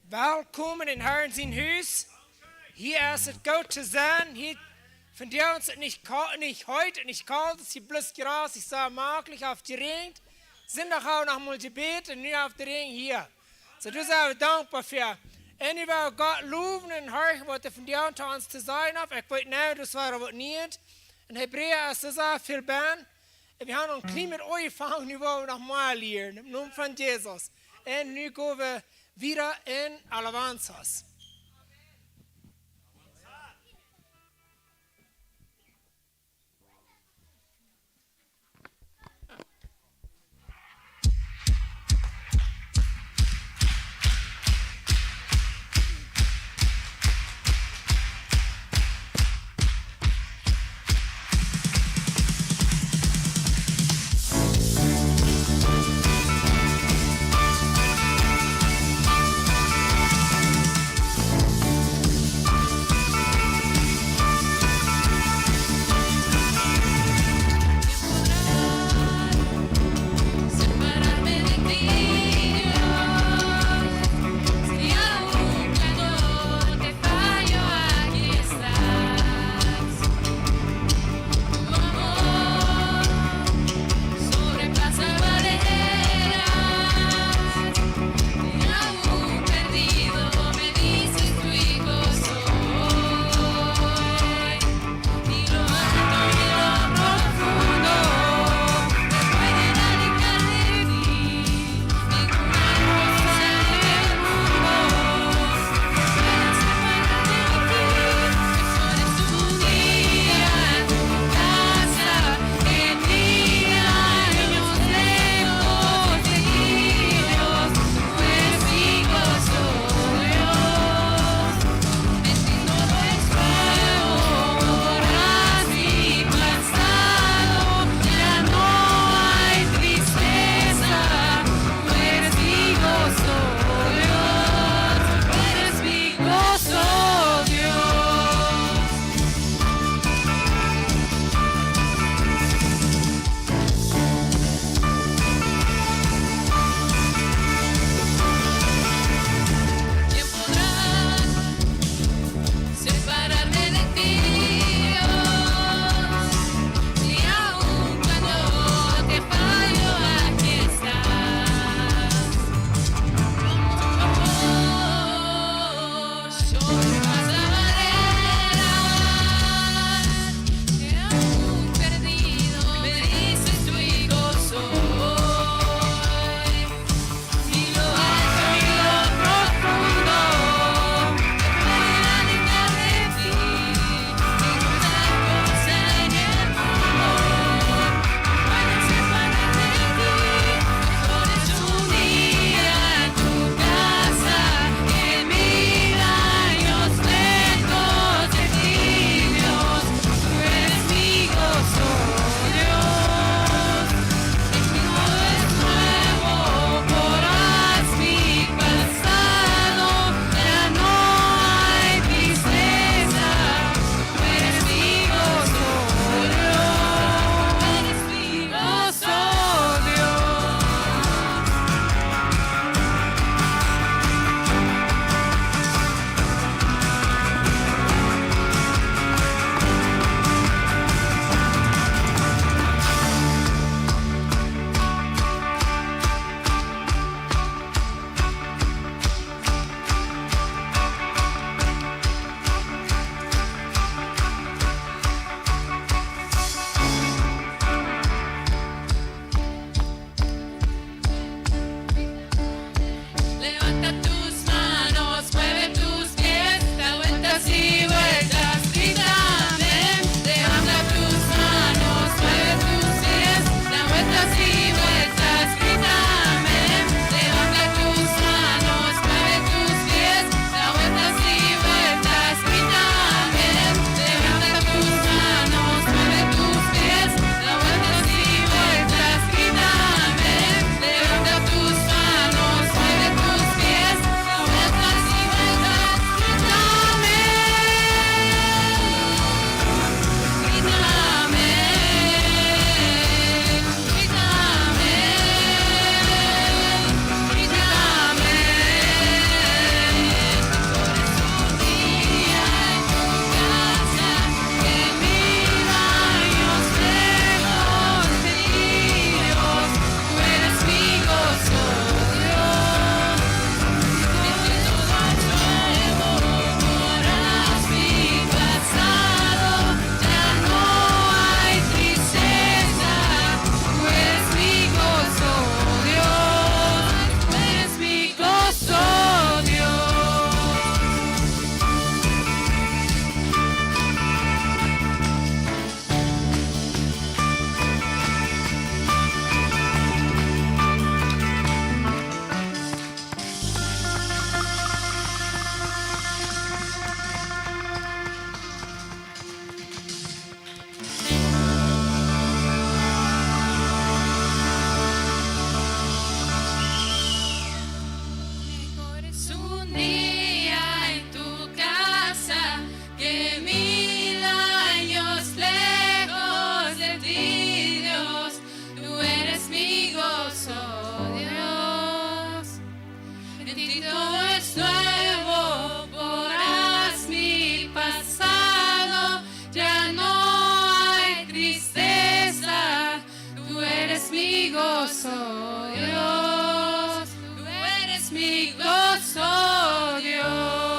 Welkom in Herrn zijn huis. Hier ist es gut zu sein. Hier von dir uns nicht heute, nicht kalt, es ist bloß Gras, ich sah maglich auf die Ring. Sind doch auch noch mal gebeten und nur auf die Ring hier. So, du sei dankbar für. En u wil God loven en hören, wat er von dir unter uns zu sein hat. Ich weiß nicht, das war was nicht. In Hebräer ist es auch viel Ben. Wir haben ein klein mit euch gefangen, nu wollen wir noch mal lernen. Im Namen von Jesus. Und nu gehen wir wieder in Alabanzas. es mi gozo, Dios.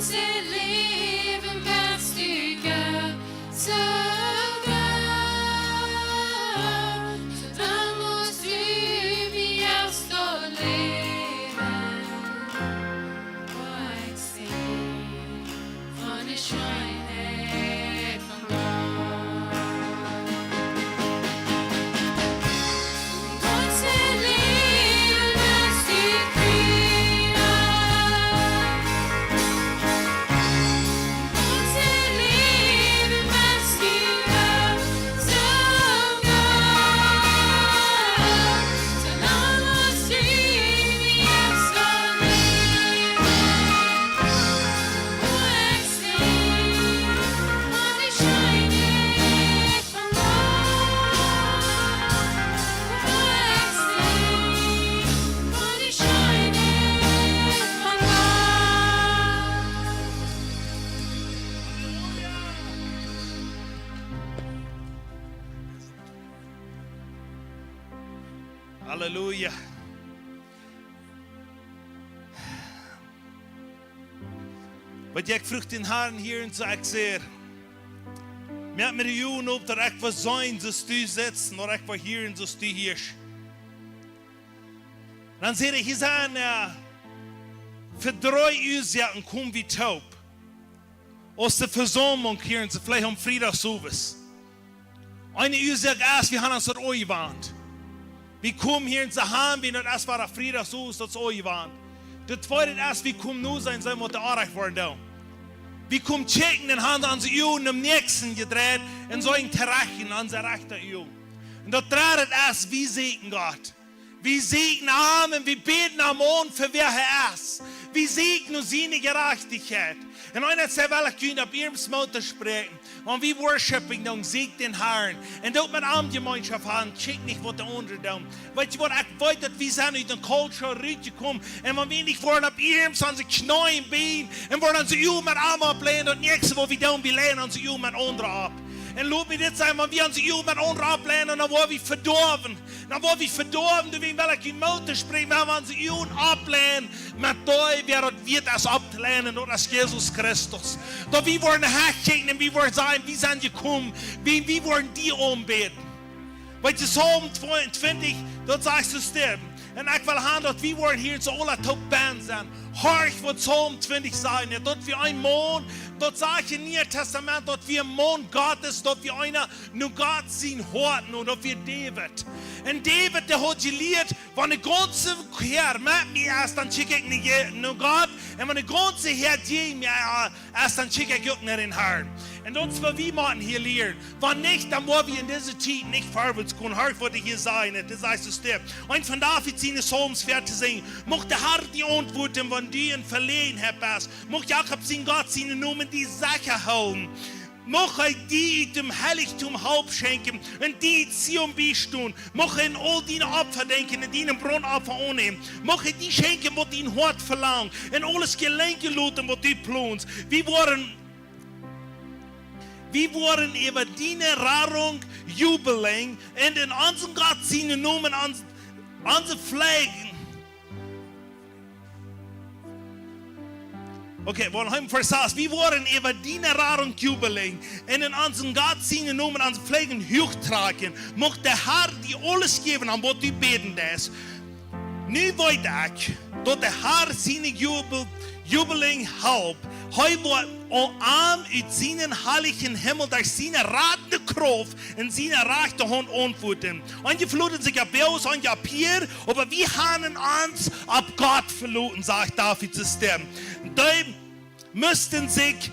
unser Leben kannst du gern sogar. Så dann musst du wie erst då leben. Och jag ser från det skiner från dag. Unser Leben kannst du krydda. Unser Leben kannst du gern sogar. Så dann musst du wie erst då leben. Och jag ser från det skiner från dag. Och jag ser från det skiner från dag. Halleluja. Wat jeg vroeg den Herren hier en så jeg ser. Met me de joen op dat ik was zijn zo stu zitten, dat ik was hier en zo stu hier. Dan zei hij zijn, verdroj us ja en kom wie taub. Aus der Versammlung hier und so vielleicht am Freitagsabend. Eine Usag erst, wir haben uns dort angewandt. Wir kommen hier in Saham, wir das war der Freitagsabend, das angewandt. Das zweite erst, wir kommen nur sein, wir der erreicht worden da. Wir kommen checken, dann haben wir unsere Jungen am nächsten gedreht und so ein Terrachen an der rechten Jungen. Und das dreht erst, wie segnen Gott. Wir segnen Amen, wir beten am Mond für wer er ist. Wir segnen seine Gerechtigkeit. Und einer sagt, weil ich auf ihrem Mund sprechen. Und wir worshipen, dann siegt den Herrn. Und dort mit einer Gemeinschaft haben, check nicht, was der andere tun. Weißt du, was ich weiß, dass wir sind in der Kultur reingekommen. Und wenn wir nicht wollen, auf ihrem, so sie knien, Bein. Und wollen sie mit einem ablehnen. Und nächstes, wo wir tun, wir lehnen sie mit anderen ab. En laat me dit zijn, want we onze eeuw met onder afleiden, dan worden we verdorven. Dan worden we verdorven, door wie welke in motor springen, maar we onze eeuw afleiden, met die wird es abzulehnen, door als Jesus Christus. Dat we worden herkijken en we worden zijn, wie zijn gekomen, wie worden die aanbeten. Weet je, Psalm 22, dat zegt zo sterben. En ik wil gaan dat we worden hier zo alle top band zijn. Horch wat Psalm 20 zijn, dat we een man, dat zegt in Nieuw Testament, dat we een man Gottes, dat we einer nu God zien hoorten, en dat we David. En David, der hat geleerd, van de ganze Heer met mij is, dan check ik niet naar God. En van de ganze Heer die mij is, dan check ik ook naar den Herrn. En dat is wat we moeten hier leren. Want niet, dan worden we in deze tijd niet voorwaarts kunnen. Hör wat ik hier zei, dat is eigenlijk sterk. En van David zijn de Psalms fertig zijn. Mocht de Herr die antwoorden, wanneer die in Verlegenheid is. Mocht Jakob zijn Gott zijn noemen, die Sache houden. Mocht hij die dem Heiligtum Haupt schenken und die Zion beistehen. Mocht hij in all die Opfer denken und die Brandopfer annehmen. Mocht hij die schenken, was die Hort verlangt. Und alles Gelenke loten, was die plont. Wir wollen über die Rarung jubeln und in unseren Gott seine Namen unsere Pflegen. Okay, wir haben versagt. Wir wollen über die Rarung jubeln und in unseren Gott seine Namen unsere Pflegen hochtragen. Mocht der Herr die alles geben, an was die beten das. Nu weet ik dat de Herr seine Jubeling helpt. Hij wordt arm uit zijn heiligen Himmel durch seine ratende Kraft en seine rechte Hand antworten. Einige verloren sich auf Beus, einige auf hier, aber wir haben uns auf Gott verloren, sagt David zu sterben. Die müssten sich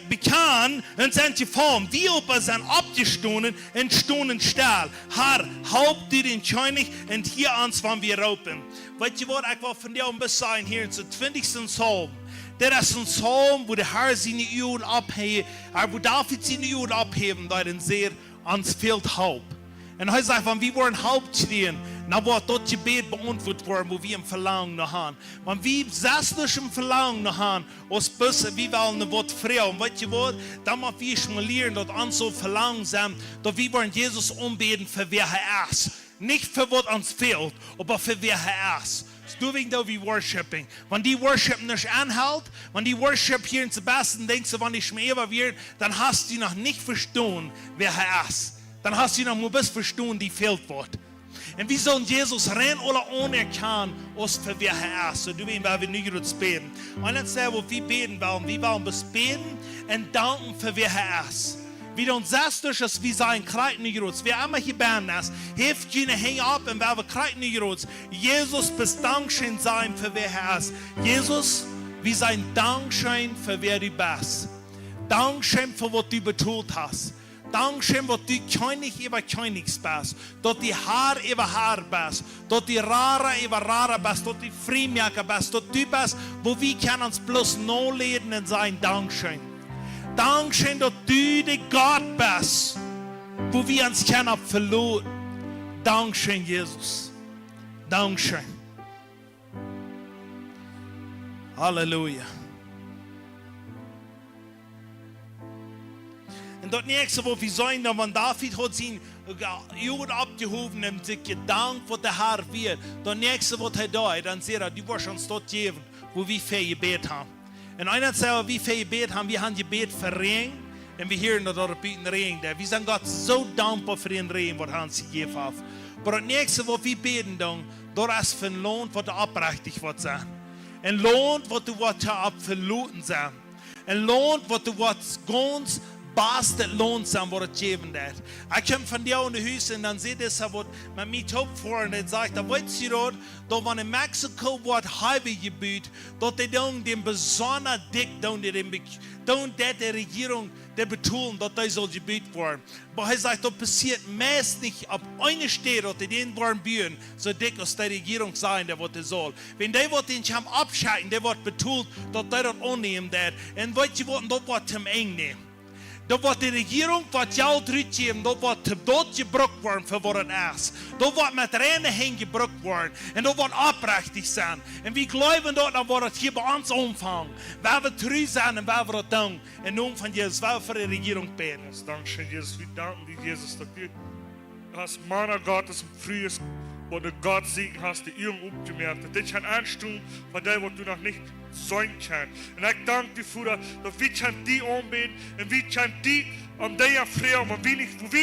bekennen und sind geformt, wie ob er sind abgestohlen und stohlen stahl. Herr, haupt dir den König und hier ans waren wir raupen. Weißt du was, ich will von dir ein bisschen hier in den 20. Psalm. Das ist ein Psalm, wo der Herr seine Juden abhebt, wo David seine Juden abheben, da er sehr ans Feld haupt. Und er sagt, wenn wir wollen Haupt stehen, Na wordt dat gebed beantwoord worden, wo wir im Verlangen noch haben. Wenn wir selbst im Verlangen noch haben, als Busse, wie wollen wir was frei. Und weißt du was, dann müssen wir schmalieren, dass uns so Verlangen sind, dass wir wollen Jesus umbeten für wer er ist. Nicht für was uns fehlt, aber für wer er ist. So doing da wie Worshiping. Wenn die Worship nicht anhält, wenn die Worship hier in Sebastian denkst du, wenn ich mir wird, dann hast du noch nicht verstanden, wer er ist. Dann hast du noch ein bisschen verstanden, die fehlt wird. Und wir sollen Jesus rein oder anerkennen, als für wer er ist. So du weißt, weil wir nicht jetzt beten. Und dann sagen wir, wir beten wollen. Wir wollen bis beten und danken für wer er ist. Wir uns selbst durch, dass wir sein Kreuz nicht rutsch. Wer immer hier beten ist, hilft ihnen hängen ab und wir Kreuz nicht rutsch. Jesus bis Dankeschön sein für wer er ist. Jesus, wie sein Dankeschön für wer du bist. Dankeschön für was du betont hast. Dankeschön, dass du König über Königs bist, dass die Haar über Haar bist, dass die Rare über Rare bist, dass die Friedmerker bist, dass du bist, wo wir können uns bloß noch leben und sein. Dankeschön. Dankeschön, dass du der Gott bist, wo wir uns können verloren. Dankeschön, Jesus. Dankeschön. Halleluja. Und das nächste, wo wir sagen, wenn David hat sein Jod abgehoben und sich gedankt, was der Herr will, das nächste, was er da hat, dann sagt er, du wirst uns dort geben, wo wir viel Gebet haben. Und einer sagt, wie viel Gebet haben wir Gebet für Regen, und wir hören dort bieten Regen. Wir sind Gott so dankbar für den Regen, was er uns gegeben hat. Aber das nächste, was wir beten, dort ist für ein Lohn, was abrechtig wird sein. Ein Lohn, was du absoluten sein. Ein Lohn, was du ganz beste Lohn sein, was es geben wird. Ich komme von dir in die Hüse und dann seht ihr, was man mich vor und er sagt, da weißt du dort, da wenn in Mexiko wird Highway gebaut, dort die dann den besonders dick, dann der Regierung, der betonen, dass das soll gebaut werden. Aber er sagt, das passiert meist nicht ab einer Stelle, dass die den wollen bauen, so dick als die Regierung sein, der wird soll. Wenn der wird den Scham abschalten, der wird betont, dass der das annehmen wird. Und weißt du, das wird zum eng nehmen. Da wird die Regierung wat Geld uitgeven, da wird dort gebruikt worden für was es ist. Da wird mit Rennen hingebruikt worden und da wird abrechtig sein. Und wir glauben dort, dann wird es hier bei uns umfangen. Wer wir treu sein und wer wir das tun. Im Namen von Jesus, wer für die Regierung beten. Dankeschön, Jesus. Wir danken dir, Jesus, dass du als Mann Gottes im Frühes, wo du Gott siegen hast, die Übung umgemerkt hast. Das kann anstehen von dem, was du noch nicht sein kannst. Und ich danke dir, Vater, dass wir die anbeten und wir die der frei, wo wir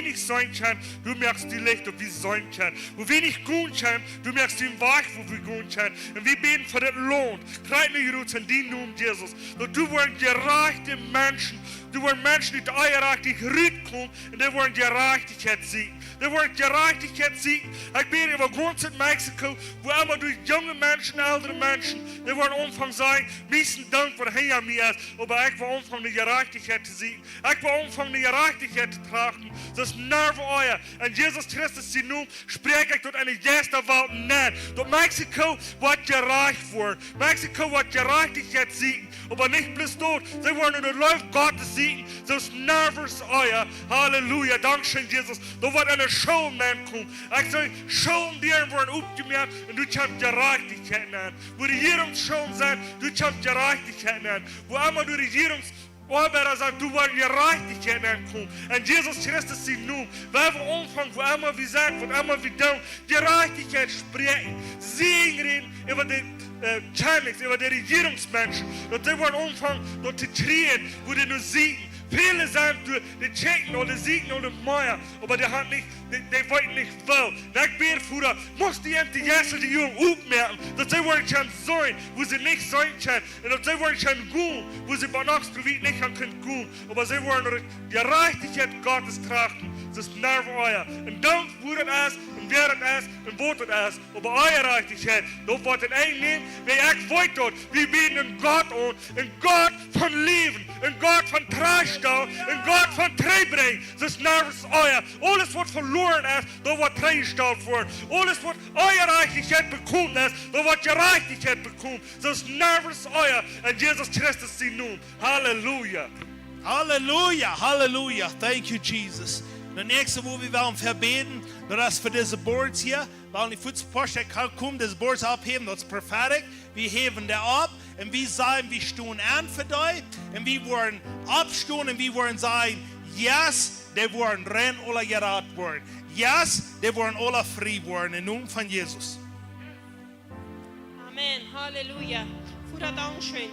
nicht sein können, du merkst die Licht, ob wir sein können. Wo wir nicht gehen können, du merkst den Weg, wo wir gehen können. Und wir beten für den Lohn. Kleine Jeruz in den Namen Jesus. Dass du wollen gerechte Menschen, du wollen Menschen, die eierachtig rütteln und die wollen Gerechtigkeit siegen. Die wollen Gerechtigkeit siegen. Ich bin über ganz in Mexiko, wo immer durch junge Menschen, ältere Menschen, die wollen Umfang sein, meisten Dank, was hinter mir ist, aber ich will Umfang die Gerechtigkeit zu siegen. Ich will Umfang die Gerechtigkeit zu tragen. Das ist Nerv euer. Und Jesus Christus, sie nun, spreche ich dort eine erste Welt nicht. Dort Mexiko wird gerecht worden. Mexiko wird Gerechtigkeit siegen. Aber nicht bloß dort. Sie wollen in der Läufe Gottes siegen. Das ist Nerv euer. Halleluja. Dankeschön, Jesus. Da wird eine Show kommen. Ich sage, Schulen, die werden aufgemerkt und du kannst Gerechtigkeit nennen. Wo die Regierungsschulen sind, du kannst Gerechtigkeit nennen. Wo immer du Arbeiter sagt, du willst Gerechtigkeit kommen. Und Jesus Christus sie nun, weil wir umfangen, wo immer wir sagen, wo immer wir tun, Gerechtigkeit sprechen, Segen reden über die Königs, über die Regierungsmenschen. Und die wollen umfangen, dort zu drehen, wo die nur siegen. Viele sagen, die checken oder siegen oder Meier, aber die haben nicht, die wollten nicht wollen. Nach Bierfutter muss die Jessel die Jungen aufmerken, dass sie wollen schon sein, wo sie nicht sein können. Und dass sie wollen schon gehen, wo sie bei Nacht nicht können gehen. Aber sie wollen die Gerechtigkeit Gottes tragen. Das ist Nerv euer. Und dann wurde es, und wer es, und wurde es. Aber eure Gerechtigkeit, da wird es einnehmen, wer ich wollte dort. Wir bieten einen Gott an, einen Gott von Leben, einen Gott von Treistau, einen Gott von Treibring. Das ist Nerv euer. Alles, was verloren ist, da wird Treistau worden. Alles, was eure Gerechtigkeit bekommen ist, da wird Gerechtigkeit bekommen. Das ist Nerv euer. Und Jesus Christus sie nun. Halleluja. Hallelujah, hallelujah. Thank you, Jesus. Das nächste, wo wir wollen verbeten, das ist für diese Boards hier, weil die Fußballpost kann kommen, diese Boards abheben, das ist perfekt. Wir heben der ab und wir sagen, wir stehen an für dich und wir wollen abstehen und wir wollen sagen, yes, die wollen rennen oder geraten worden. Yes, die wollen alle frei worden im Namen von Jesus. Amen. Halleluja. Vater, Dankeschön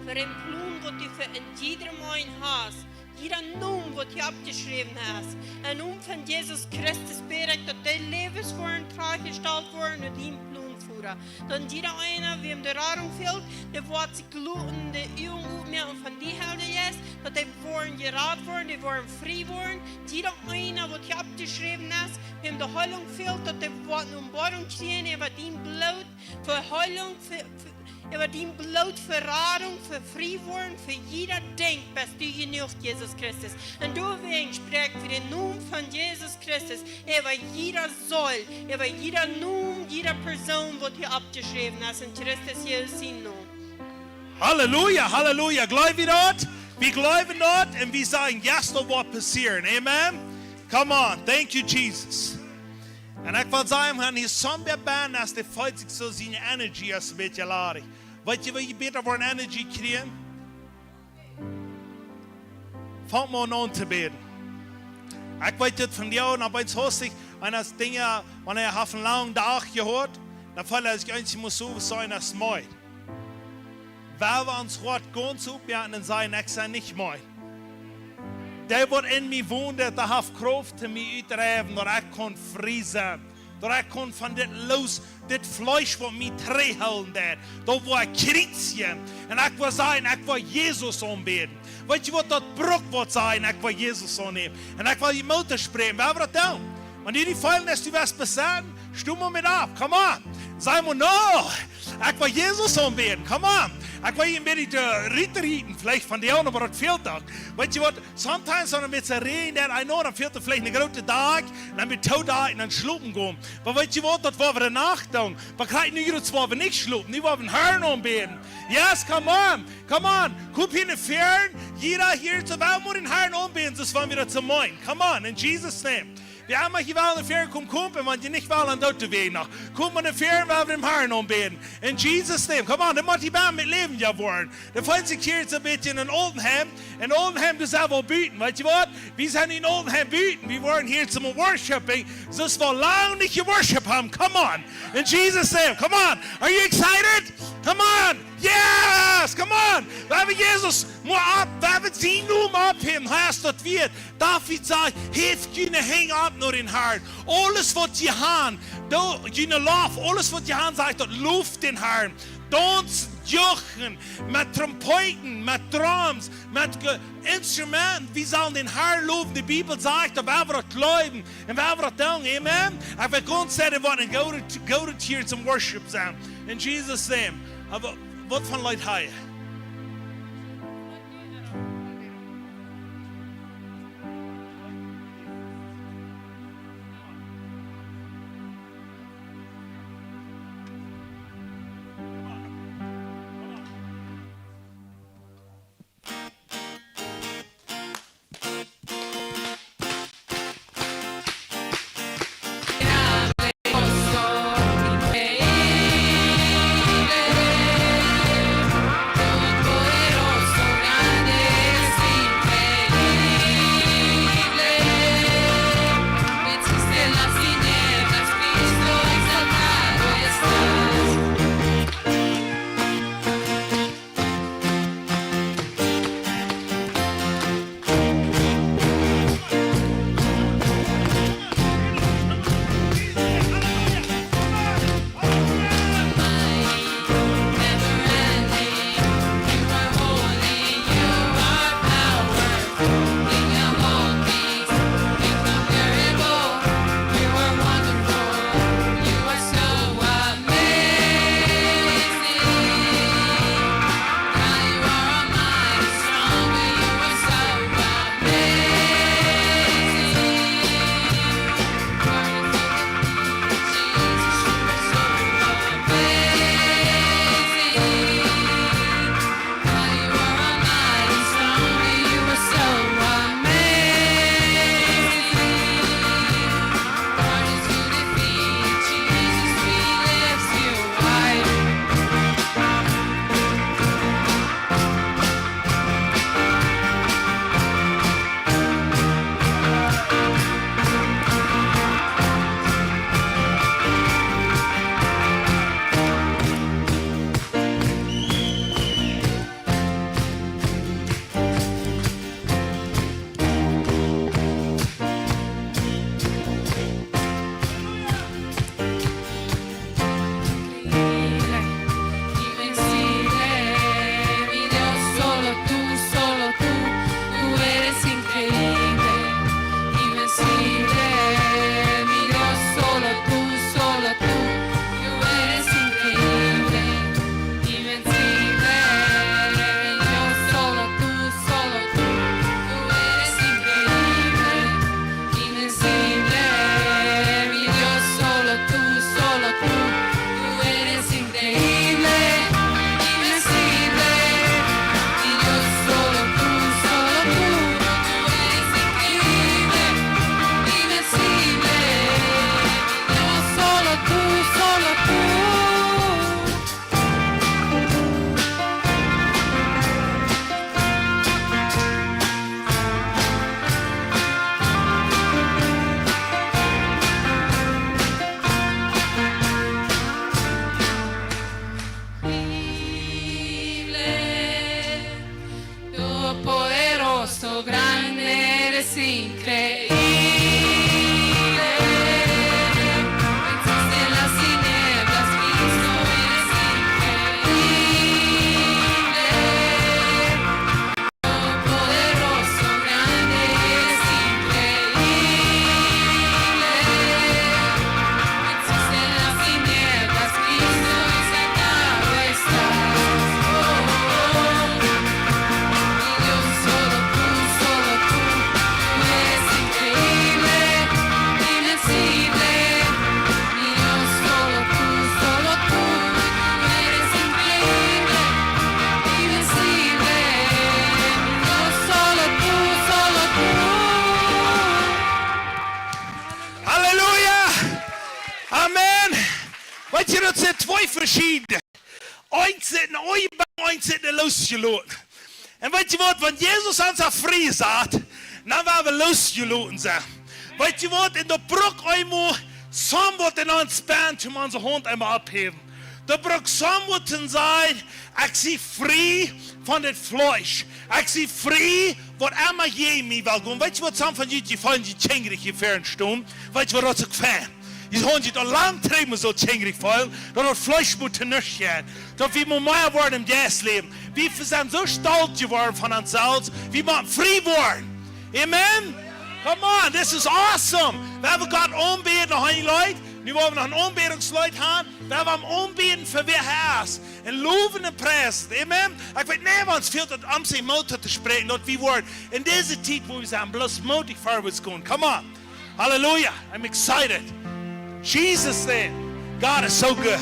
für den Plan, den du für in jedem Mann hast. Jeder Namen, den du abgeschrieben hast. Im Namen von Jesus Christus bete ich, dass dein Lebensworden klargestellt worden und dein Plan, Vater. Dann jeder einer, wem der Radung fehlt, der wird sich gluten, der Übung mehr und von dir hält ist, dass die wollen geraten worden, die wollen frei worden. Jeder einer, den du abgeschrieben hast, wem der Heilung fehlt, dass die wird eine Umbordung kriegen, über dein Blut, für Heilung, über dein Blut, für Radung, für frei worden, für jeder denkt, was du genügt, Jesus Christus. Und du willst sprechen für den Namen von Jesus Christus, über jeder Soll, über jeder Namen, jeder Person, die du abgeschrieben hast, in Christus Jesus in Namen. Halleluja, Halleluja. Glauben wir dort? Wir glauben dort und wir sagen, yes, das wird passieren. Amen? Come on. Thank you, Jesus. Und ich will sagen, wenn hier so ein Band ist, der freut sich so seine Energie als ein bisschen ladig. Weißt du, wie ich besser von Energie kriegen? Fangt mal an zu beten. Ich weiß das von dir, und aber jetzt hostig, wenn das Ding, wenn er auf einen langen Tag gehört, dann fällt er sich eigentlich muss so sein, als mein. Weil wir uns heute ganz aufwerten und sagen, ich sei nicht mein. Der wird in mir wohnen, der hat Kraft zu mir uitreiben, dass ich kann frei sein. Dass ich kann von dem los, das Fleisch von mir trehalten, da wo ich Kritzchen. Und ich will sagen, ich will Jesus anbeten. Weißt du, was das Bruch wird sein, ich will Jesus annehmen. Und ich will die Mutter sprechen, wer wird das tun? Wenn die fallen, dass du was besagen, stimm mal mit ab, come on. Sag mal, no, ich will Jesus anbeten, come on. Ich will ihn mit den Ritter eaten, vielleicht von dir, aber das fehlt auch. Weißt du was, sometimes, wenn wir mit der Reden, dann fehlt vielleicht einen großen Tag, dann mit tot da und dann schlupen gehen. Aber weißt du was, das war wir nachdenken. Wir kriegen nicht zwar wir nicht schlupen, die wollen Herrn anbeten. Yes, come on, come on. Guck hier in den Ferien, jeder hier zu Welt muss den Herrn anbeten, das wollen wir das zum Moin. Come on, in Jesus' name. Wir haben hier in den Ferien kommen, wenn die nicht wollen, dort zu gehen. Kommen in den Ferien, weil wir dem Herrn anbeten. In Jesus' name. Come on, dann muss die Band mit Leben ja wollen. Dann freut sich hier jetzt ein bisschen in Oldenham. In Oldenham, das auch bieten. Weißt du was? Wir sind in Oldenham bieten. Wir wollen hier zum Worshiping. Das war lange nicht Worship haben. Come on. In Jesus' name. Come on. Are you excited? Come on. Yes. Come on. Weil wir Jesus nur ab, weil wir sie nur abheben, heißt das wird. David sagt, hilft ihnen, häng ab nur den Herrn. Alles, was sie haben, ihnen Lauf, alles, was sie haben, sagt, luft den Herrn. Tanzen, Jochen, mit Trompeten, mit Drums, mit Instrumenten. Wir sollen den Herrn loben. Die Bibel sagt, ob wir das glauben und wir das tun. Amen. Ich will ganz sagen, wir wollen hier zum Worship sein. In Jesus' name. Aber was von Leuten hier? Posso Weet je, dat zijn twee verschillende. Eins zit een ooiebang, eins zit een losgelaten. En weet je wat, wenn Jesus uns auf frei sagt, dann werden wir losgelaten sein. Weet je wat, in der Brücke einmal, sam wird in uns Band, um unsere Hand einmal abheben. Der Brücke sam wird sein, ich sie frei von dem Fleisch. Ich sie frei, was immer je mir will gehen. Weet je wat, sam von jullie gefallen, die tschengrig hier fernstehen? Weet je wat, das ist gefallen? Die haben sich da lang treiben so tschengrig fallen, dass das Fleisch muss nicht gehen. Dass wir mehr worden im Leben. Wir sind so stolz geworden von uns selbst, wir machen frei worden. Amen? Come on, this is awesome. Wir haben Gott anbeten, noch eine Leute. Nu wollen wir noch einen Anbetungsleute haben. Wir haben anbeten für wer Herz. En loven en prijzen. Amen? Ik weet niet wat veel dat om zijn motor te spreken, dat we worden. In deze tijd wo we zijn, bloos moedig voorwaarts gaan. Come on. Hallelujah. I'm excited. Jesus name. God is so good.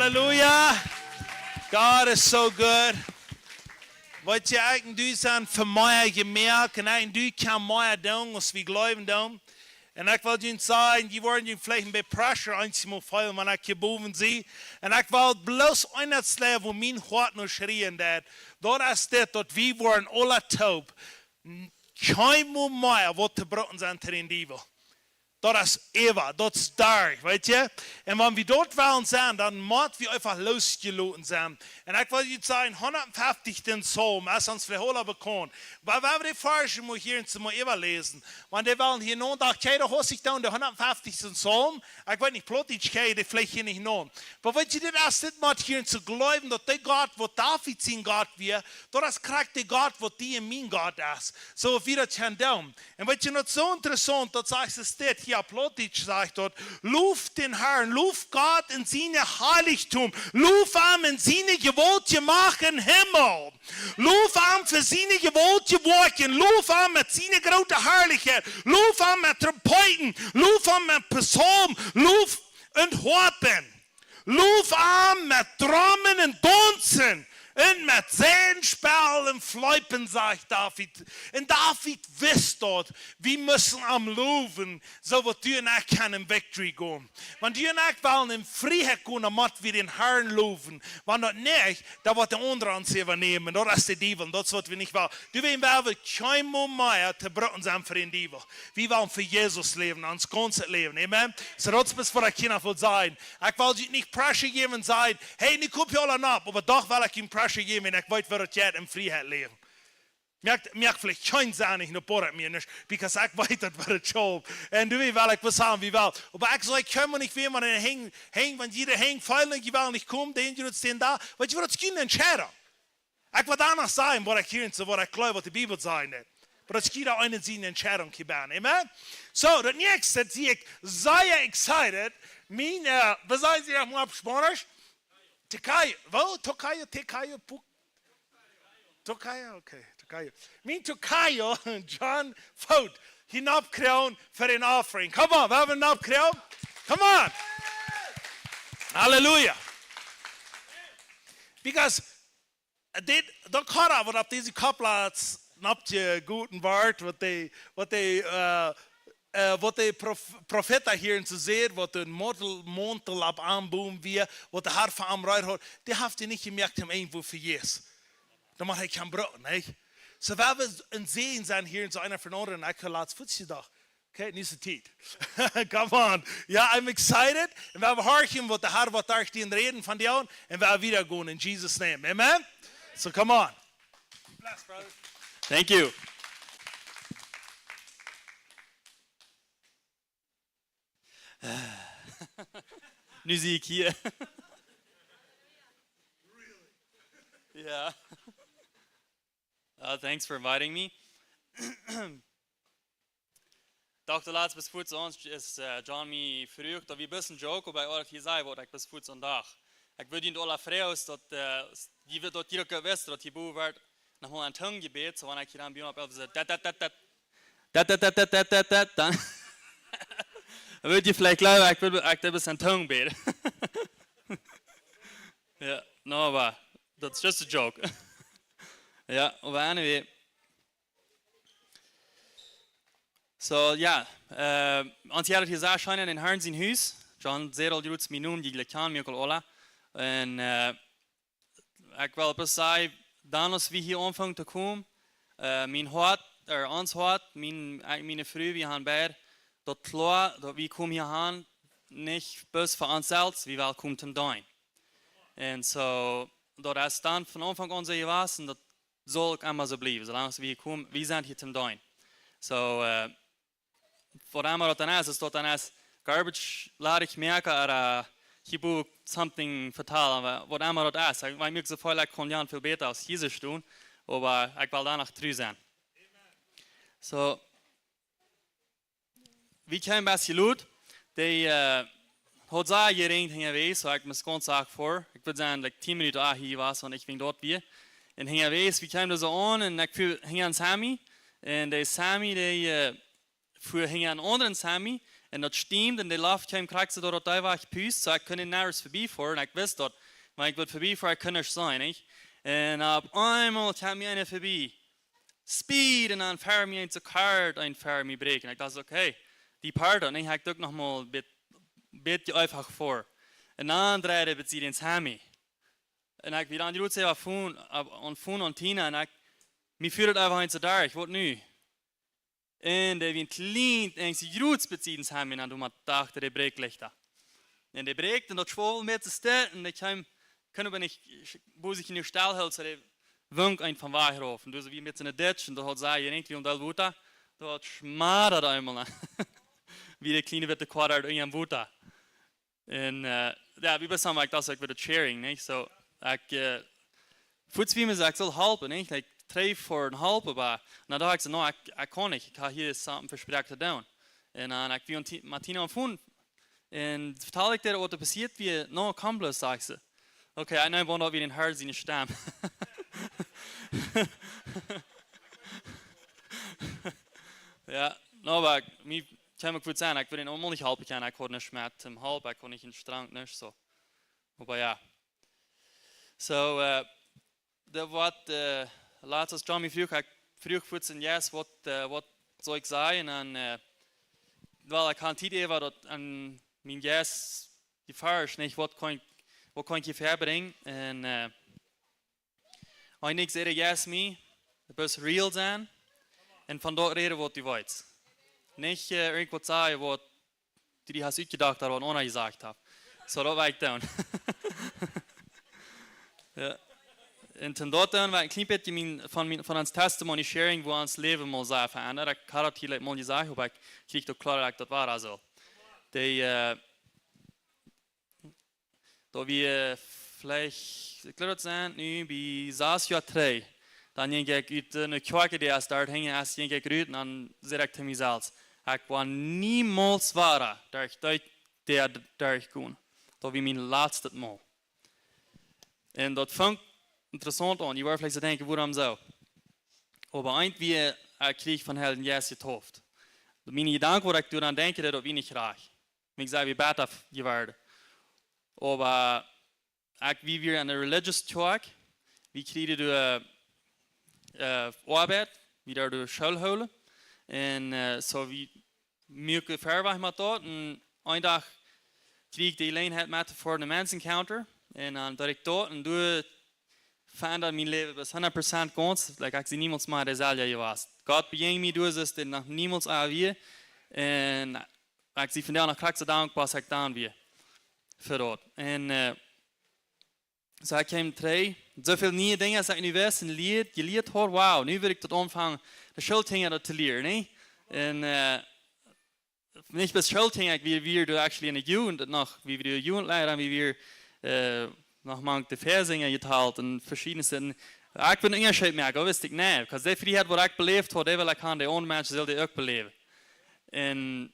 Hallelujah. God is so good. Wat je eigenlijk doet zijn voor mij gemerkt en eigenlijk doe kan mij doen als we geloven doen. En ik wil je zeggen, die worden je vielleicht bij pressure einmal veel, wanneer ik je boven zie. En ik wil bloos eindslaan, wo mijn hart nog schreeuwen dat. Dat is dit, dat we worden alle taub. Kein meer wat te broten zijn tegen die wil. Dat is eeuwig, dat is daar, weet je. En wenn wir dort willen zijn, dan moeten we einfach losgelaten zijn. En ik wil je zeggen, 150 den Psalm, als ons verholen bekommen. Maar we die Verse moet hier eens mal überlesen. Want die willen hier nun, da kijk, da sich down, der 150. Psalm. Ich weiß nicht, plötzlich kijk, die vielleicht hier nicht nun. Aber wenn je das dit macht hier zu glauben, dass der Gott, wo David sein Gott wir, das kriegt der Gott, wo die in mein Gott ist. So wie das kann down. Und wenn je nicht so interessant, das sagt es dit, ja, plötzlich sagt dort, luft den Herrn, luft Gott in seine Heiligtum, luft am in seine Gewalt machen Himmel, luft am für seine Gewalt worken, luft am mit seine große Herrlichkeit, luft am mit Trompeten, luft am mit Psalm, luft und Harpen, luft am mit Drummen und Tanzen. Und mit Sehenspel und Fleipen, sagt David. Und David wist dort, wir müssen am Loven, so wird du und ich können in Victory gehen. Wenn du und ich wollen in Freiheit gehen, dann müssen wir den Herrn loven. Wenn das nicht, dann wird der andere uns übernehmen. Das ist der Teufel, das wird wir nicht wollen. Du willst kein Moment zu broten sein für den Teufel. Wir wollen für Jesus leben, ans ganze Leben. Amen. So das bis vor der Kinder will sein. Ich will dir nicht Pressure geben und sagen, hey, ich gucke hier alle ab, aber doch will ich ihm Pressure geben, und ich weiß, wie das jetzt in Freiheit leben. Merkt vielleicht kein Sein, ich bohrt mir nicht, because ich weiß, das war das Job. Und du willst, weil ich was haben, wie will. Aber ich sage, ich kann nicht, wenn man hängt, wenn jeder hängt, feilen, ich will nicht kommen, den jetzt den da, weil ich will das Kind entscheiden. Ich will danach sagen, was ich hier und so, was ich glaube, was die Bibel sagt. Aber das geht auch eine seine Entscheidung geben. Amen? So, das nächste, sehe ich sehr excited, was sagen Sie nochmal auf Spanisch? Tokayo, wo? Tokayo, Tokayo, okay, Tokayo. Mein Tokayo, John Fout, hinabkriegen für den Offering. Come on, wir haben hinabkriegen. Come on. Halleluja. Because, da kann aber auf diese Kopplats, nabt je guten Wort, wat de profeten hier zu sehen, wat de Montel ab aanboom wie, wat de hart van am Reit hat, die heeft hij niet gemerkt hem irgendwo für Jesus. Dan mag hij kein Brot, nicht? So wenn wir in Sehen sein hier in so einer von anderen, ich kann laatst futsi doch. Okay, nicht so tief. Come on. Ja, I'm excited. Und wir hören, was der Herr, was da stehen, reden von dir und wir wieder gehen in Jesus' name. Amen? So come on. Bless, brother. Thank you. Nu zie ik hier. Yeah. Thanks for inviting me. Dr. Laatst bis voet ons is John me vroeg dat we best een joke bij oorlog hier zei wordt ik best voet zondag. Ik wil je alle vrees dat je wil dat je ook wist dat je boven werd nog wel een tonggebed zo wanneer ik hier aan bij op elke dat dan würde je vielleicht glauben, ich will ein bisschen Tongue beten. Ja, no, aber that's just a joke. Ja, aber anyway. So, ja, ons jaar het gezegd schijnen in Herrn zijn huis. John zei al juist minuten, die kan mij al alle. En ik wil pas zeggen, dan als we hier aanvangen te komen, mijn hart, ons hart, mijn vrouw, we gaan beide. Dat klar, dat we komen hier aan, niet best voor onszelf, wie wel komt hem doen. En zo, dat is dan van aanvang aan zo geweest, en dat zal ook allemaal zo blijven, zolang we hier komen, we zijn hier te doen. Zo, voor allemaal dat dan is dat dan is, garbage laat ik merken, je moet something vertalen, wat allemaal dat is. Ik merk zo veel, ik kon Jan veel beter als Jezus doen, maar ik wil daar nog terug zijn. Zo, wie kein bisschen Leute, die hat sehr gering hingewiesen, so ich muss ganz sagen vor. Ich würde sagen, like 10 Minuten auch hier war, und ich bin dort wie. Und hingewiesen, wie kam das so an, und ich hing an Sammy, und der Sammy, der fuhr hing an anderen Sammy, En dat steamt en de lucht kwam krijgt ze door dat uitweg puist. So ik kon nergens voorbij voor. En ik wist dat. Maar ik wil voorbij voor ik kon er zijn. Niet? En op eenmaal kwam mij een voorbij. Speed en dan ver mij een kaart en ver mij breken. En ik dacht, oké, die paard dan. Ik ook nog maar een beetje uitweg voor. En dan draaide het zich ins hemie. En ik weer aan die route zei van aan Tina. En ik, mij vuurde het even eens daar. Wat nu? En de wind leent en ze route beziens hemie. En toen dacht de breeklichten. En de breekt en dat schwol met de stil. En ik kunnen we niet boezig in de stal houden. So de wunk een van waar af. En dus wie met zijn ditch. En dat had zij je niet wie onder woeta. Dat had schmaderd eenmaal. Wie de kleine witte kwadert in een woeta. En ja, wie best ik dat ook weer de sharing, niet? So, ik voedswiemen ik zal helpen, niet? Ik treef voor een helpen, maar dan dacht ik zo, no, ik kan niet. Ik ga hier samen verspreken doen. En dan ik wie Martina en en vertel ik dir wat er passiert, wie no, kom bloß, sagt ze. Oké, ik neem gewoon weer een hart in de stem. Ja, no, maar ik kan me goed zijn, ik wil ihn onmogelijk helpen können, ik kon nicht met hem helpen, ik kon niet in de strang, nicht so. Maar ja. So, dat wat, laatst als John me vroeg voor zijn yes, wat zou ik zeggen, en wel, ik had het idee dat aan mijn yes, die vraag niet, wat kan ik je verbrengen, en ik zei yes me, het best real zijn, en van dat reden wat je weet. Nicht irgendwas sagen, was die hast uitgedacht haben, was einer gesagt hat. So, das war ich dann. Ja. Und dann dort war ein klein bisschen von uns Testimony sharing, wo uns Leben mal sehr verändert. Ich habe das hier mal gesagt, aber ich kriege doch klar, dass das war also. Da wir vielleicht, ich glaube, das sind bei 6 Jahren 3. Dan ging ik uit een kerk die als daar hing, als ging ik eruit en dan zei ik tegen mezelf, ik wil niemals waren, dat ik daar kon. Dat was mijn laatste maal. En dat vond ik interessant aan. Je wordt vielleicht denken, waarom zo? Maar irgendwie kreeg ik van Helden Jes getoft. Mijn gedanken wat ik doe aan denken, dat wil ik graag. Ik zei, wie beter geworden. Maar ik wie weer aan een religious kerk, wie kregen de arbeid, wie daar de school houden. En zo wie meer verwacht met dat. En een dag kreeg ik de gelegenheid met voor de mensencounter. En dan dat ik dat en doe verändert mijn leven bis 100% ganz. Like ik zie niemals meer dezelfde geweest. God beging mij door is het nog niemals weer. En ik zie vandaag nog graag zo dankbaar als ik dan weer. Voor dat. En zo ik kwam terug. Zoveel nieuwe dingen als ik nu wist en geleerd heb. Wauw, nu wil ik tot aanvangen de schulddingen te leren. Nee? En niet bij schulddingen, wie wir du actually in de jugend nog, wie wir de jugendleider, wie wir nog mank de verzingen geteilt en verschillende dingen. Ik wil een onderscheid maken, dat wist ik niet. Want de vrijheid wat ik beleefd heb, die wil ik aan de andere mensen zullen ook beleven. En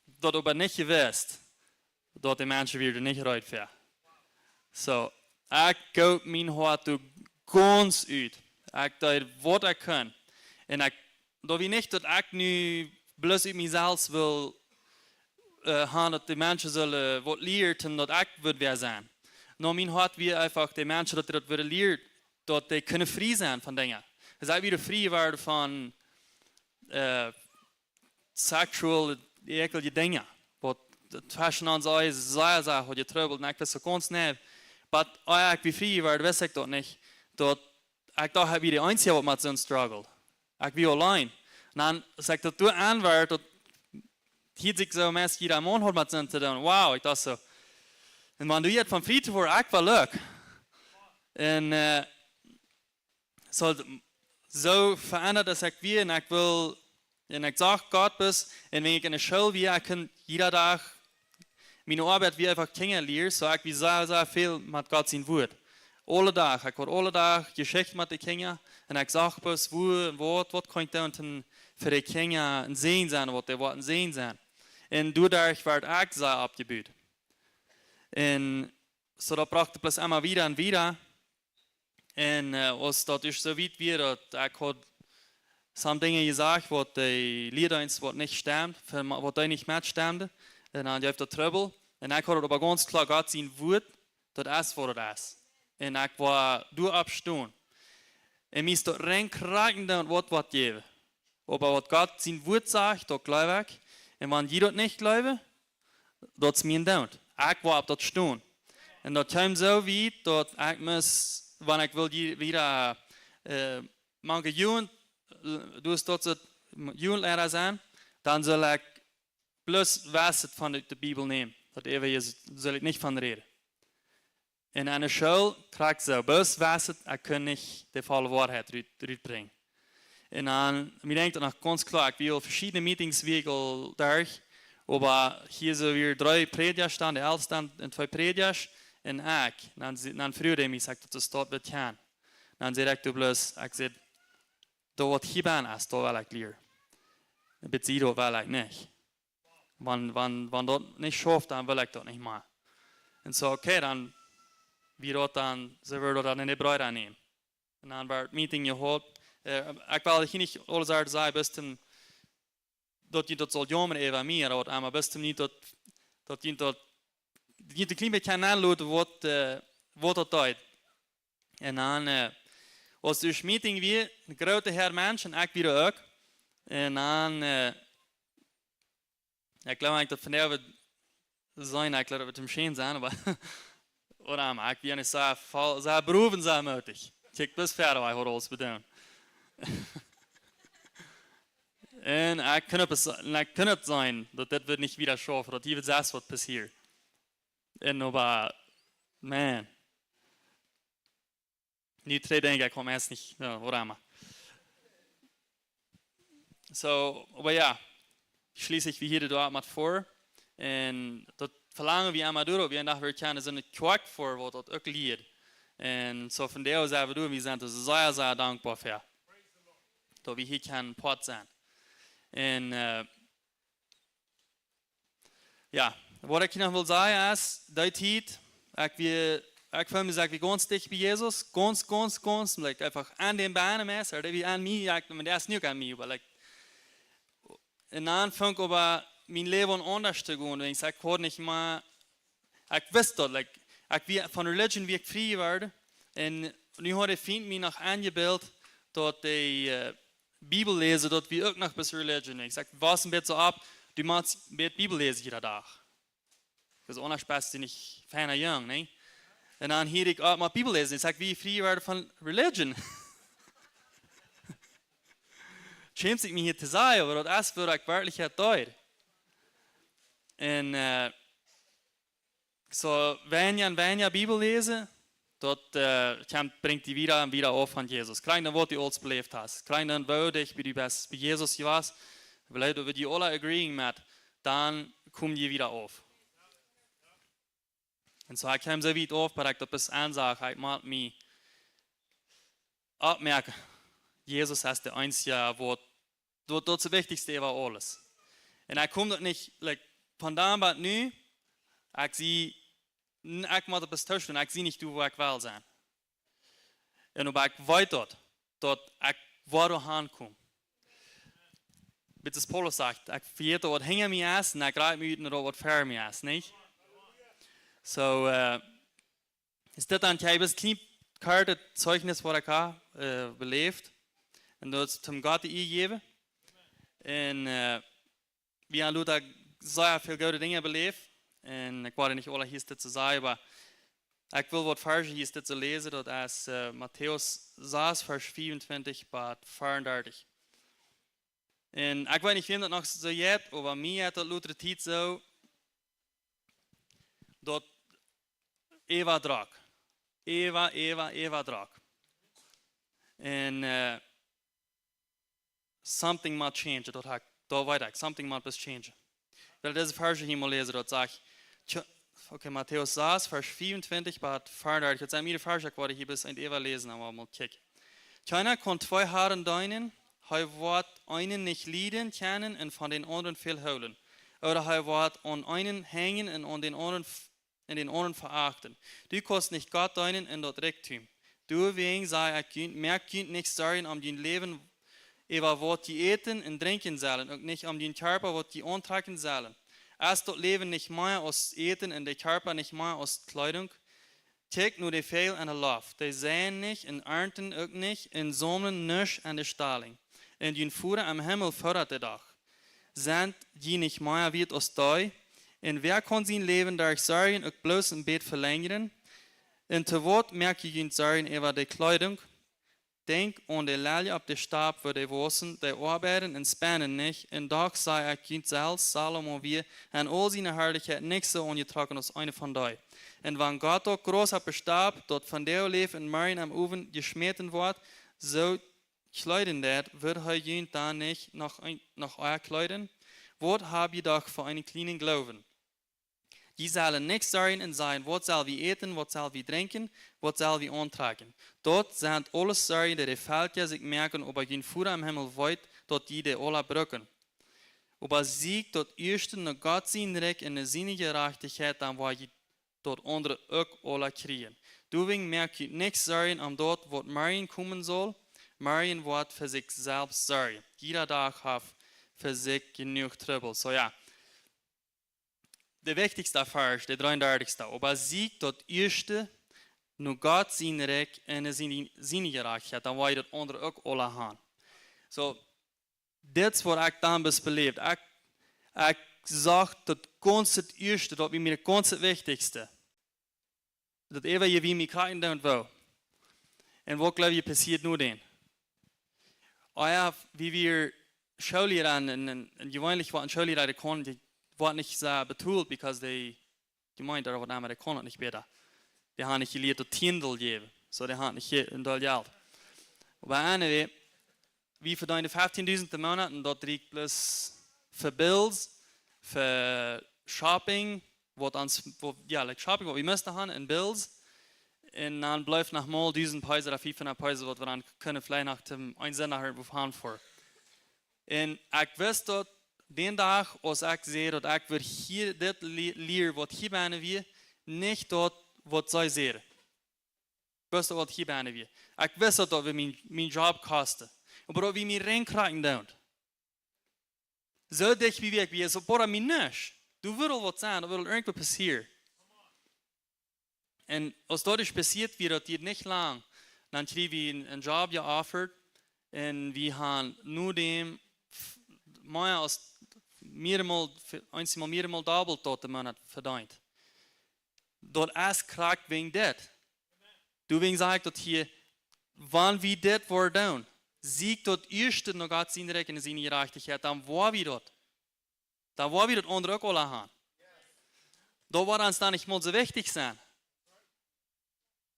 dat ook niet gewist, dat de mensen weer er niet uit ver. So, ik koop mijn hart ganz uit. Ik doe wat ik kan. En dat wil niet dat ik nu bloos uit mezelf wil gaan dat de mensen zullen wat leren en dat ik wil weer zijn. Nou, mijn hart wil einfach de mensen dat dat willen leren, dat die kunnen vrij zijn van dingen. Dus ik weer vrij worden van sexual ekelige dingen. Wat tussen ons is zeer, wat je trouwelt en ik wist zo ganz niet. Maar ik wie vrij worden, wist ik dat niet. Dat ik dacht, ik ben de enige wat met zo'n struggle. Ik ben alleen. En dan zeg ik dat toen aanwaard, dat hier zich zo mensen iedere maand met zo'n te doen. Wauw, ik dacht zo. En man, doe je het van vrij te worden, ik wel leuk. En zo veranderd dat ik weer en ik wil, en ik zag God best, en wanneer ik in de school weer, ik kan iedere dag mijn arbeid weer even kennen leren, zo ik wie zeer veel met God zijn woord. Alle dag, ik word alle dag geschikt met de kinderen, en ik zag best wat kan ik doen voor de kinderen en zien zijn, wat die wat zien zijn. En doordat werd ik zeer opgebouwd. En zo dat bracht ik plus immer wieder en wieder. En was dat dus zo weit weer dat ik had Some dingen gesagt, wat de leerdienst wat niet stemmt, wat hij niet met stemde. En dan heeft dat trouble. En ik had het aber ganz klar Gott zijn woord, dat is voor het is. En ik was door opstaan. En mij is dat rein kraken dan wat geven. Aber wat Gott zijn woord zegt, dat geloof ik. En wanneer je dat niet gelooft, dat is mijn dood. Ik was op dat staan. En dat kwam zo weit, dat ik moest, wanneer ik wil weer manche jaren, dus dat ze jurenleraar zijn, dan zal ik plus wijsheid van de Bijbel nemen. Dat even zal ik niet van reden. In een school krijg ik zo best wijsheid, ik kan niet de volle waarheid uitbrengen. En dan, ik denk dat nog ganz klar, ik wil verschillende meetings wegen durch, aber hier so weer 3 prediger staan, de elf staan en 2 predikers, en ik. Dan vroeg hij mij, zegt dat ze dat wat gaan. Dan zei ik dus, ik zei, dat wat hier ben is, dat wil ik leren. En bezie dat wil ik niet. Wanneer dat niet schaft, dan wil ik dat niet meer. En zo, oké, dan, wie dat dan, ze willen dat in de bruid aannemen. En dan werd het meeting gehad. Ik wil hier niet alles uit zeggen, bestem, dat je dat zal jammer even meer, maar bestem niet dat je dat je een klein beetje kan aanloten wat dat doet. En dan was dus meeting weer, een grote her mensen, ik weer ook. En dan, ik geloof dat vandaag zijn, ik geloof dat het misschien zijn, maar ik weer niet zo beroepen zijn mogelijk. Kijk, bis verder, wat ik alles bedoel. En ik kan het zijn dat dit wird niet weer schaffen, dat hier zelfs wat passiert. En aber, man. Nu 2 denk ik kom erst niet, whatever. So, aber ja, schließe ich wie hier dort mit vor. En dat verlangen we aan door, we dachten we kunnen zo'n kwak voor wat dat ook leert. En zo van daar zijn we doen, we zijn dus zeer dankbaar voor. Dat we hier kunnen part zijn. En ja, wat ik nog wil zeggen is, dat tijd, ik voel me wie ganz dicht bij Jezus, ganz, like einfach aan de banen met, oder wie aan mij, maar dat is niet aan mij, maar like, en dan vond ik aber mijn leven anders te gaan, ik zeg, ik hoor niet meer, ik wist dat, like, van religion wie ik vrij werd, en nu had ik vriend mij nog aangebeeld, dat de Bibel lezen, dat we ook nog bis religion. Ik zeg, was een beetje op, du moet een beetje Bibel lezen iedere dag. Dus anders best je niet fijner jong, nee? En dan hier ik ook maar Bibel lezen. Ik zeg, wie vrij worden van religion? Schämt zich me hier te zeggen, maar dat is wat ik werkelijk het doe. En so, wenn je Bibel lezen, dat brengt die wieder auf van Jezus. Krijg dan wat je ooit beleefd hast. Krijg dan waardig wie je best bij Jezus je was. Vielleicht dat we alle agreeing met, dan kom je wieder auf. En zo ik hem zo weit auf, maar ik dat bis aanzag, ik maak me opmerken. Jezus is de einzige, wat dat het wichtigste was alles. En ik kom dat niet, like, vandaan wat nu, ik zie, ik moet het besturen, ik zie niet hoe ik wil zijn. En ik weet dat ik waar kom. Bitte Paulus sagt, ik vergeet wat hinter mij is en ik raak me uit naar wat ver mij is, niet? So, is dit dan, jij bent klein kaart Zeugnis wat ik heb beleefd. En dat is om God te geven. En we hebben dat zeer veel goede dingen beleefd. En ik wou niet alle hier te zeggen, maar ik wil wat versen hier te lezen. Dat is Matthäus 6, vers 24 tot 34. En ik weet niet of je dat nog zo hebt, maar mij heeft dat later tijd zo dat Eva drak. Eva drak. En something must change. Dat weet ik. Something must change. Wel, deze verse hier moet lezen, dat zegt, oké, Matthäus 6, vers 24 tot 34. Het zijn meer versen, ik word hier bis eind Eva lezen, maar moet kijken. Keiner kon 2 Herren dienen, hij wordt einen niet lieden kennen en van den anderen veel houden. Oder hij wordt aan einen hängen en aan den anderen verachten. Du kannst nicht Gott dienen en dat Reichtum. Du wegen sei er kind, mehr kind nicht sagen am din Leben über was die eten und trinken sollen, und nicht um den Körper, was die antragen sollen. Es dort leben nicht mehr aus Eten und der Körper nicht mehr aus Kleidung. Tek nur die Fehl an der Luft. Die sehen nicht und ernten auch nicht und sammeln nicht an der Stalling. Und die Fuhrer am Himmel fördert der Dach. Sind die nicht mehr wird aus Deu? Und wer kann sein Leben durch Sorgen auch bloß im Bett verlängern? Und zu Wort merke ich Sorgen über die Kleidung. Denk an die Lelie auf den Stab für die Wossen, die arbeiten und spannen nicht. Und doch sei ich selbst, Salomo, wie, und all seine Herrlichkeit nicht so angetragen als eine von euch. Und wenn Gott auch groß auf den Stab, dort von der Leif und Marien am Ofen geschmeten wird, so kleiden wird ihn dann nicht nach euer Kleiden? Was habt ihr doch für einen kleinen Glauben? Die sollen nichts sagen und sagen, was soll wir eten, was soll wir trinken, was soll wir antragen. Dort sind alles Sorgen, die die Völker sich merken, ob ein Fuhrer am Himmel weit, dort die alle brücken. Aber sieg dort erst noch Gott sein Recht in der seine Gerechtigkeit, dann war je dort andere auch alle kriegen. Deswegen merke ich nichts sagen, dort, wo Marien kommen soll. Marien wird für sich selbst sorgen. Jeder Tag hat für sich genug Trouble. So ja. Der wichtigste Vers, der 33. Aber sieg dort erste, nur Gott sein Recht und seine Gerechtigkeit, dann war das andere auch alle haben. So, das ist, was ich damals belebt. Ich sage, das ganze erste, das ist mir das ganze Wichtigste. Das ist wie wir mich kriegen und wo. Und was, glaube ich, passiert nur denn? Wie wir Schullehrer und gewöhnlich waren Schullehrer, die konnten, war nicht so betont, because die gemeint, aber die konnten nicht besser. Die haben nicht gelehrt, das Tindel geben. So, die haben nicht in Geld. Aber anyway, wie für deine 15.000 Monate, dort liegt bloß für Bills, für Shopping, Shopping, was wir müssen haben, in Bills. Und dann bleibt noch mal diesen Preise oder 500 Preise, was wir dann können vielleicht nach dem Einsender haben vor. Und ich weiß dort, den Tag, als ich sehe, dass ich will hier das Lehr, was hier bei wir, nicht dort, was sie sehen. Weißt du, was hier bei wir? Ich weiß, dass wir mein Job kosten. Aber wie mir reinkriegen dort. So dich wie wir, so boah, mir nicht. Du willst was sein, da will irgendwas passieren. Und als das passiert wird, das nicht lang, dann kriegen wir einen Job geoffert und wir haben nur dem mehr als mehrmal doppelt dort im Monat verdient. Dort ist kragt wegen das. Du wegen sagt dort hier, wann wir das worden, siegt dort erst noch Gott sein Recht in seine Gerechtigkeit, dann war wir dort. Dann war wir dort andere auch alle haben. Da war uns dann nicht mal so wichtig sein.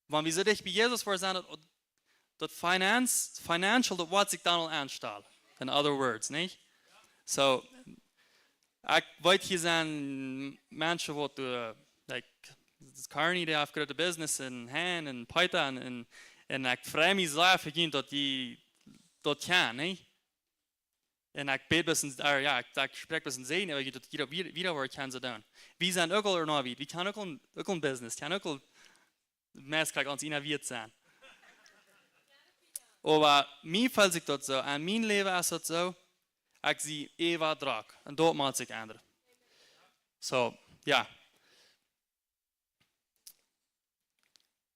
Wenn wir so dicht bei Jesus waren, das Financial, das wird sich dann anstellen. In other words, nicht? So, ich weiß hier sind Menschen, die like, Carney, die haben gerade Business in Hand und Python und ich freue mich sehr für ihn, dass die dort kann, nicht? Und ich bete bis ich spreche bis sehen, aber jeder wieder kann sie tun. Wir sind auch oder noch wie, wir können auch ein Business, können auch Messklag uns innoviert sein. Aber mir fällt sich das so, an mein Leben ist das so, ich sehe Eva Drag und dort macht sich ändern. So, ja.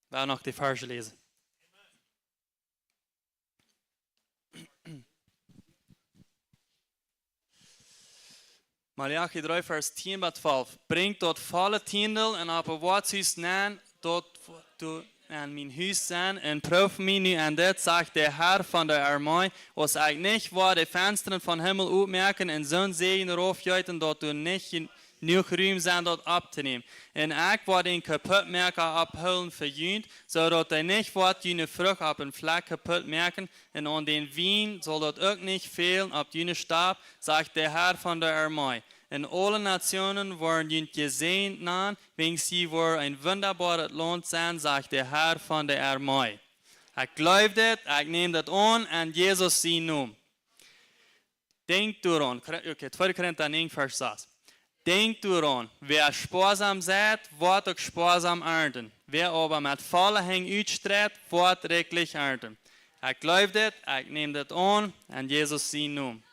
Ich will noch die Verse lesen. Malachi 3, Vers 10 bis 12. Bringt dort volle Tindel und op een woordhuis neer, dort du an mein Haus sein und prüf mich nu an das, sagt der Herr von der Armee, was ich nicht war, die Fenstern von Himmel aufmerken und so ein Segen raufjeuten, dort du nicht genug Raum sein, dort abzunehmen. Und ich war den Kaputtmerker abholen verjühnt, so dass er nicht wird, die Frucht auf den Fleck kaputt merken, und an den Wein soll dort auch nicht fehlen, auf die Stab, sagt der Herr von der Armee. Und alle Nationen waren gesehen nahen, wegen sie war ein wunderbares Land sein, sagt der Herr von der Armee. Ich glaube das, ich nehme das an, und Jesus sie nun. Denkt daran, okay, 2. Korinther 9, Vers 6. Denkt daran, wer sparsam sät, wird auch sparsam ernten. Wer aber mit voller Hänge uitstrebt, wird reichlich ernten. Ik geloof dit, ik neem dit aan en Jezus zien nu.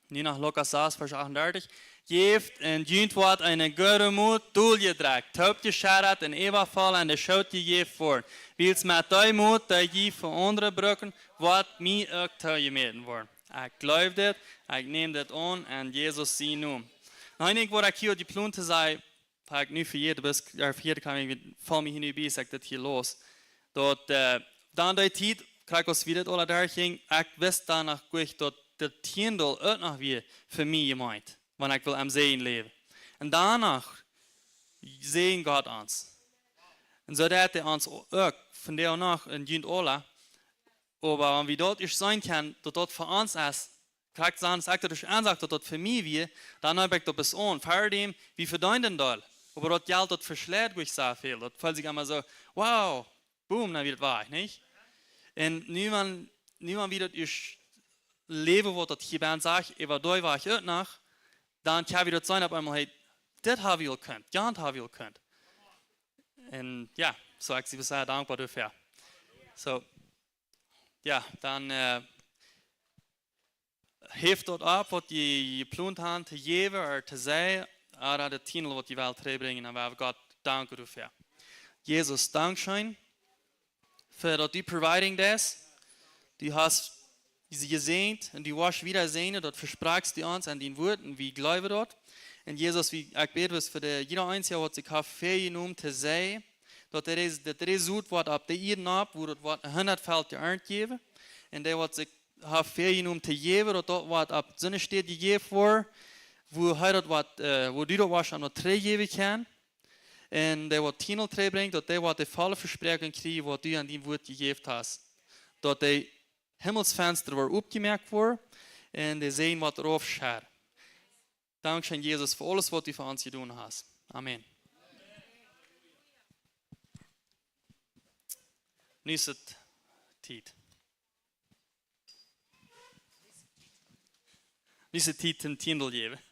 Nu nach Lukas 6, Vers 38. Geeft en dient wat een goede moed doel je draagt. Hoopt je scharat en eeuwval en de schoot je geeft voor. Wils met die moed dat je voor andere brukken wat mij ook te je meten wordt. Ik geloof dit, ik neem dit aan en Jezus zien nu. Nou, ik word ik hier die plunte zei, heb ik nu vergeten, bis vergeten kan ik val me hier nu bij, zeg dit hier los. Dat dan die tijd, krijg ik weer dit alle daar ging, ik wist danach goed dat de tiendel ook nog weer voor mij gemeint. Want ik wil am Sehen leven. En danach sehen Gott ons. En zodat hij ons ook van der nach in dient alle, aber wie dort ich sein kann, dass dort für uns ist, kriegt sagen, sagt er, dass ansagt, dass dort für mich wie, dann habe ich das bis an, für dem, wie für deinen Doll. Aber dort Geld dort verschlägt, wo ich so viel. Dort fällt sich immer so, wow, boom, dann wird wahr, nicht? Und niemand wieder ich lebe, wo dort hier bei sagt, aber da war ich auch nach, dann kann ich das sein, auf einmal, hey, das habe ich gekannt, ja, das habe ich gekannt. Und ja, so ich bin sehr dankbar dafür. So, ja, dann heeft dort ab, wat je geplant hebt te geven of te zeggen, aan de tienel wat je wil terugbrengen en waar we God danken dafür. Jesus, dankschön für dat die providing das. Du hast sie gesehen und du wirst wieder sehen, dort versprachst du uns an den Worten, wie glauben dort. Und Jesus, wie ich bete, was für jeder Einzelne, was sich für genommen zu sagen, dat er zoet wordt op de ieren op, wo het wordt 100-veld geërnd geven. En dat wat zich veel genoemd te geven, dat wat op zinnen steht gegeven wordt, wo hij dat wat, wo du dat was aan wat teruggeven kan. En dat wat tienel terugbrengt, dat wat de volle verspreking krijgt, wat du aan die woord gegeven hast. Dat de hemelsvenster wordt opgemerkt wordt, en de zien wat erop schaart. Dankzij Jezus voor alles wat u voor ons gedaan hast. Amen. Nu is het tijd. Nu is het tijd ten tiendel geven.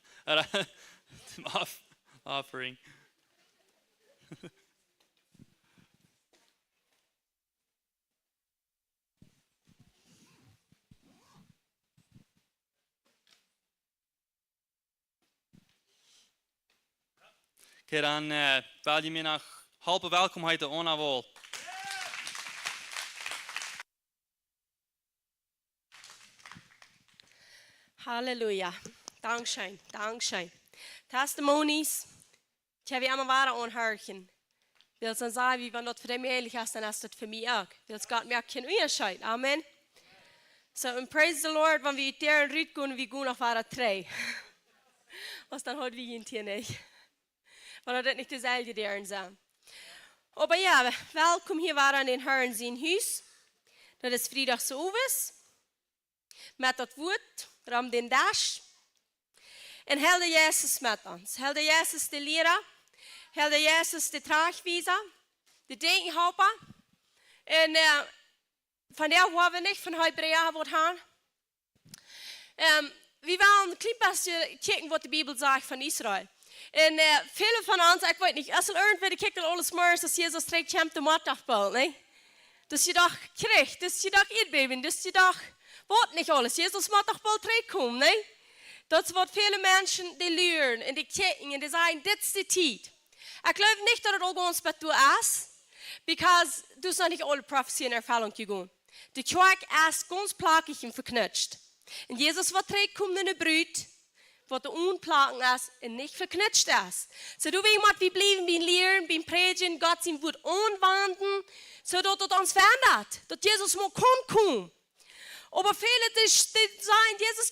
Offering. Oké, dan wil je me nog halve welkomheid aan wol. Halleluja. Dankschön, dankschön. Testimonies, die wir immer waren anhören. Will es dann sagen, wie wenn das für dich ehrlich ist, dann ist das für mich auch. Will es Gott mir auch kein Unterschied. Amen. So, and praise the Lord, wenn wir der und Rüd gehen, wir gehen noch waren 3. Was dann heute wir hier nicht. Weil das nicht dasselbe deren sein. Aber ja, willkommen hier waren an den Herren sein Haus. Das ist Freitags Uwes. Met dat woord, ram den dash. En helde Jezus met ons. Helde Jezus de leraar. Helde Jezus de traagwijzer. De denkenhelper. En van der waar we niet van Hebreeën wordt gaan. We willen een klein beetje kijken wat de Bijbel zegt van Israël. En viele van ons, ik weet niet, als er irgendwer kijkt alles morgens, dat Jezus trekt hem de maatdagboot, nee? Dus je dag krijgt, dus je dag eetbeben, dus je dag... Wat niet alles. Jezus moet toch wel terugkomen, nee? Dat is wat viele mensen die leren en die kijken en die zeggen, dit is de tijd. Ik geloof niet dat het ook ons met toe is, because du is nog niet alle prophecies in ervaring gegaan. De kerk is ganz plakig en verknutscht. En Jezus wordt terugkomen in de bruid, wat de onplaken is en niet verknutscht is. So du weet wat we blijven bij leren, bij predigen, God zijn woord aanwenden, zodat het ons verandert. Dat Jezus moet komen. Aber viele, die sagen, Jesus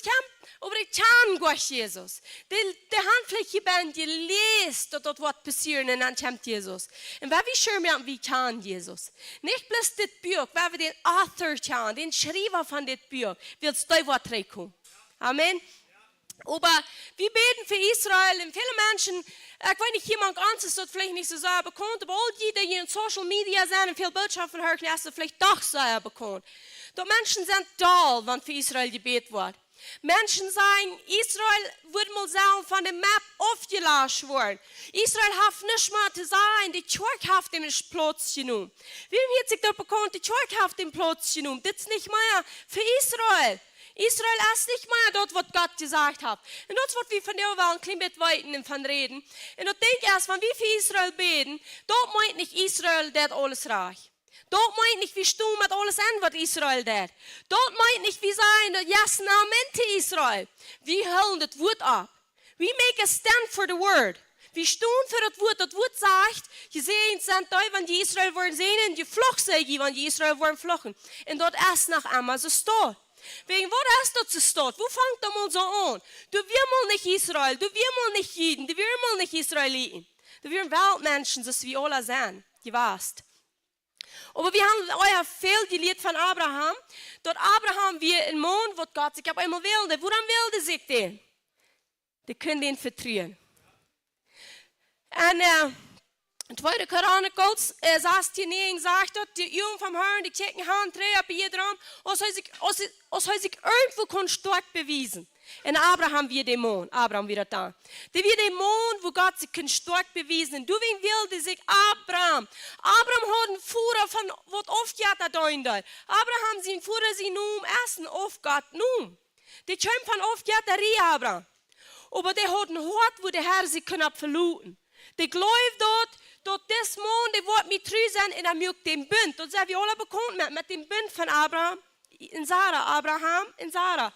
kommt, aber die kennen Gott Jesus. Die handfläche band, die lest, dass das was passiert und dann kommt Jesus. Und wenn wir schauen, wie kennen Jesus. Nicht bloß das Buch, wenn wir den Author kennen, den Schreiber von dem Buch, wird es da was reinkommen. Amen. Aber wir beten für Israel und viele Menschen, ich weiß nicht, jemand anderes das vielleicht nicht so sehr bekannt, aber all die, die in Social Media sind und viele Botschaften hören, ist das vielleicht doch sehr bekannt. Die Menschen sind da, wenn für Israel gebetet wird. Menschen sagen, Israel wird mal sagen, von der Map aufgelöscht worden. Israel hat nicht mehr zu sein, die Tschurk hat den Platz genommen. Wem hat sich da bekannt, die Tschurk hat den Platz genommen? Das ist nicht mehr für Israel. Israel ist nicht mehr dort, was Gott gesagt hat. Und das wird wir von der Wahl ein klein bisschen weiter von reden. Und ich denke erst, wenn wir für Israel beten, dort meint nicht Israel, der alles reich. Dort meint nicht, wie stumm mit alles an, was Israel tut. Dort meint nicht, wie sein, yes, Amen to Israel. Wir hören das Wort ab. We make a stand for the word. Wir stehen für das Wort sagt, je sehen sind da, wenn die Israel wollen sehen, die Flucht sagen, wenn die Israel wollen fluchen. Und dort erst nach einmal so steht. Wegen was ist das zu steht? Wo fängt das mal so an? Du wirst mal nicht Israel, du wirst mal nicht Juden, du wirst mal nicht Israeliten. Du wirst Weltmenschen, das wir alle sind, die weißt. Aber wir haben euer viel die Lied von Abraham. Dort Abraham wie ein Mann, wo Gott sich einmal wilde. Woran wilde sich den? Die können den vertrauen. Und tweede Chronicles, saß hier nie und sagt dort, die Jungen vom Herrn, die checken Hand, drehen bei ihr dran, als er sich irgendwo stark bewiesen. Und Abraham wie der Mann, Abraham wieder da. Der wie der Mann, wo Gott sich stark bewiesen. Du wen wilde sich Abraham. Abraham hat einen Führer von, was oft ja da drin da. Abraham sind Führer, sie nun ersten auf Gott nun. Die kommt von oft ja da Abraham. Aber der hat einen Hort, wo der Herr sich können verluten. Der glaubt dort das Mann, der wird mit treu sein, und er mögt den Bund. Und wir alle bekannt mit dem Bund von Abraham in Sarah. Abraham in Sarah.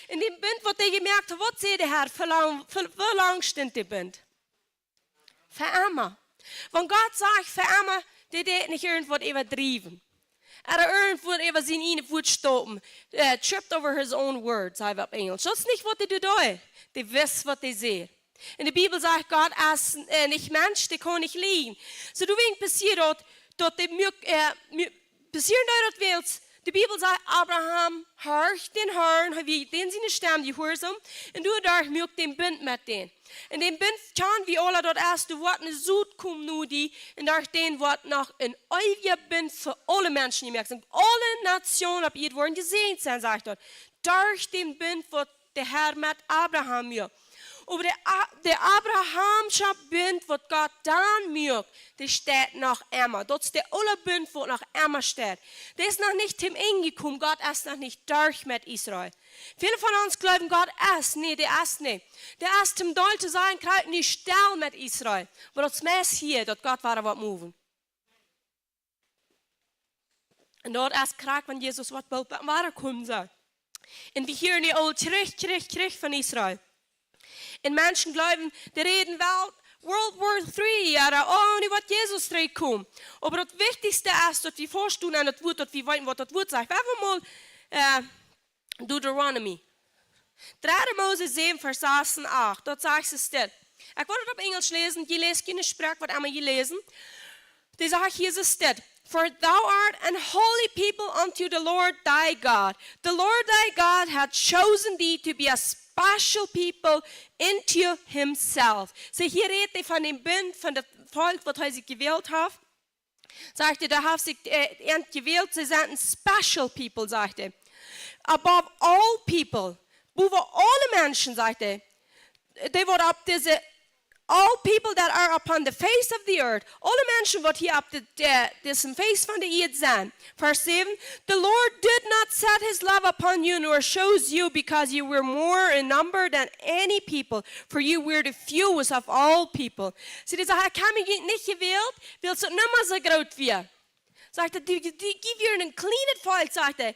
In dem Bund, wo der gemerkt hat, was sieht der Herr, wie lang stimmt der Bund? Für immer. Wenn Gott sagt, für immer, der wird nicht irgendwo übertrieben. Er irgendwo über sein ihnen Wort stoppen. Tripped over his own word, sagt er auf Englisch. Das ist nicht, was die tun. Die wissen, was die sehen. In der Bibel sagt Gott, als nicht Mensch, der kann nicht liegen. So, du wen passiert dort passieren dort willst. Die Bibel sagt, Abraham hört den Herrn, wie den seine Stamm, die Hursam, und du darfst mögt den Bund mit denen. In dem Bund kann wir alle dort erst, du Wort in Süd kommen, nur die, und durch den Wort noch ein ewiger Bund für alle Menschen, die merken, alle Nationen, ab ihr wollen gesehen sein, sagt dort. Durch den Bund wird der Herr mit Abraham mir. Aber der Abrahamsche Bund, was Gott dann mögt, der steht noch immer. Dort ist der alle Bund, wo noch immer steht. Der ist noch nicht zum Ende gekommen. Gott ist noch nicht durch mit Israel. Viele von uns glauben, Gott ist. Nee, der ist nicht. Der ist zum Teil zu sein, kriegt nicht still mit Israel. Aber das meiste hier, dort Gott war was moven. Und dort erst kriegt, wenn Jesus was bald war kommen soll. Und wir hören die Old Krieg von Israel. Und Menschen glauben, die reden World War III, oder ohne was Jesus kommt. Aber das Wichtigste ist, dass wir vorstellen an das Wort, dass wir wollen, was das Wort sagt. Werfen wir mal Deuteronomy. 3. Mose 7, Vers 6 und 8. Dort sagt es das. Ich wollte auf Englisch lesen, je lest keine Sprache, was einmal gelesen. Die sagt, hier ist es das. For thou art an holy people unto the Lord thy God. The Lord thy God hath chosen thee to be a special people into himself. So hier redet er von dem Bund, von dem Volk, was er sich gewählt hat. Sagt er, da hat sich gewählt, sie sind ein special people, sagt er. Above all people, über alle Menschen, sagt er. They were up diese all people that are upon the face of the earth, alle Menschen, die hier auf diesem Face von der Erde sind. Vers 7, the Lord did not set his love upon you, nor shows you, because you were more in number than any people, for you were the fewest of all people. Sie sagt, er kann mich nicht gewählt, willst du nicht mehr so groß werden. Sagt er, die gib dir einen kleinen Volk, sagt er.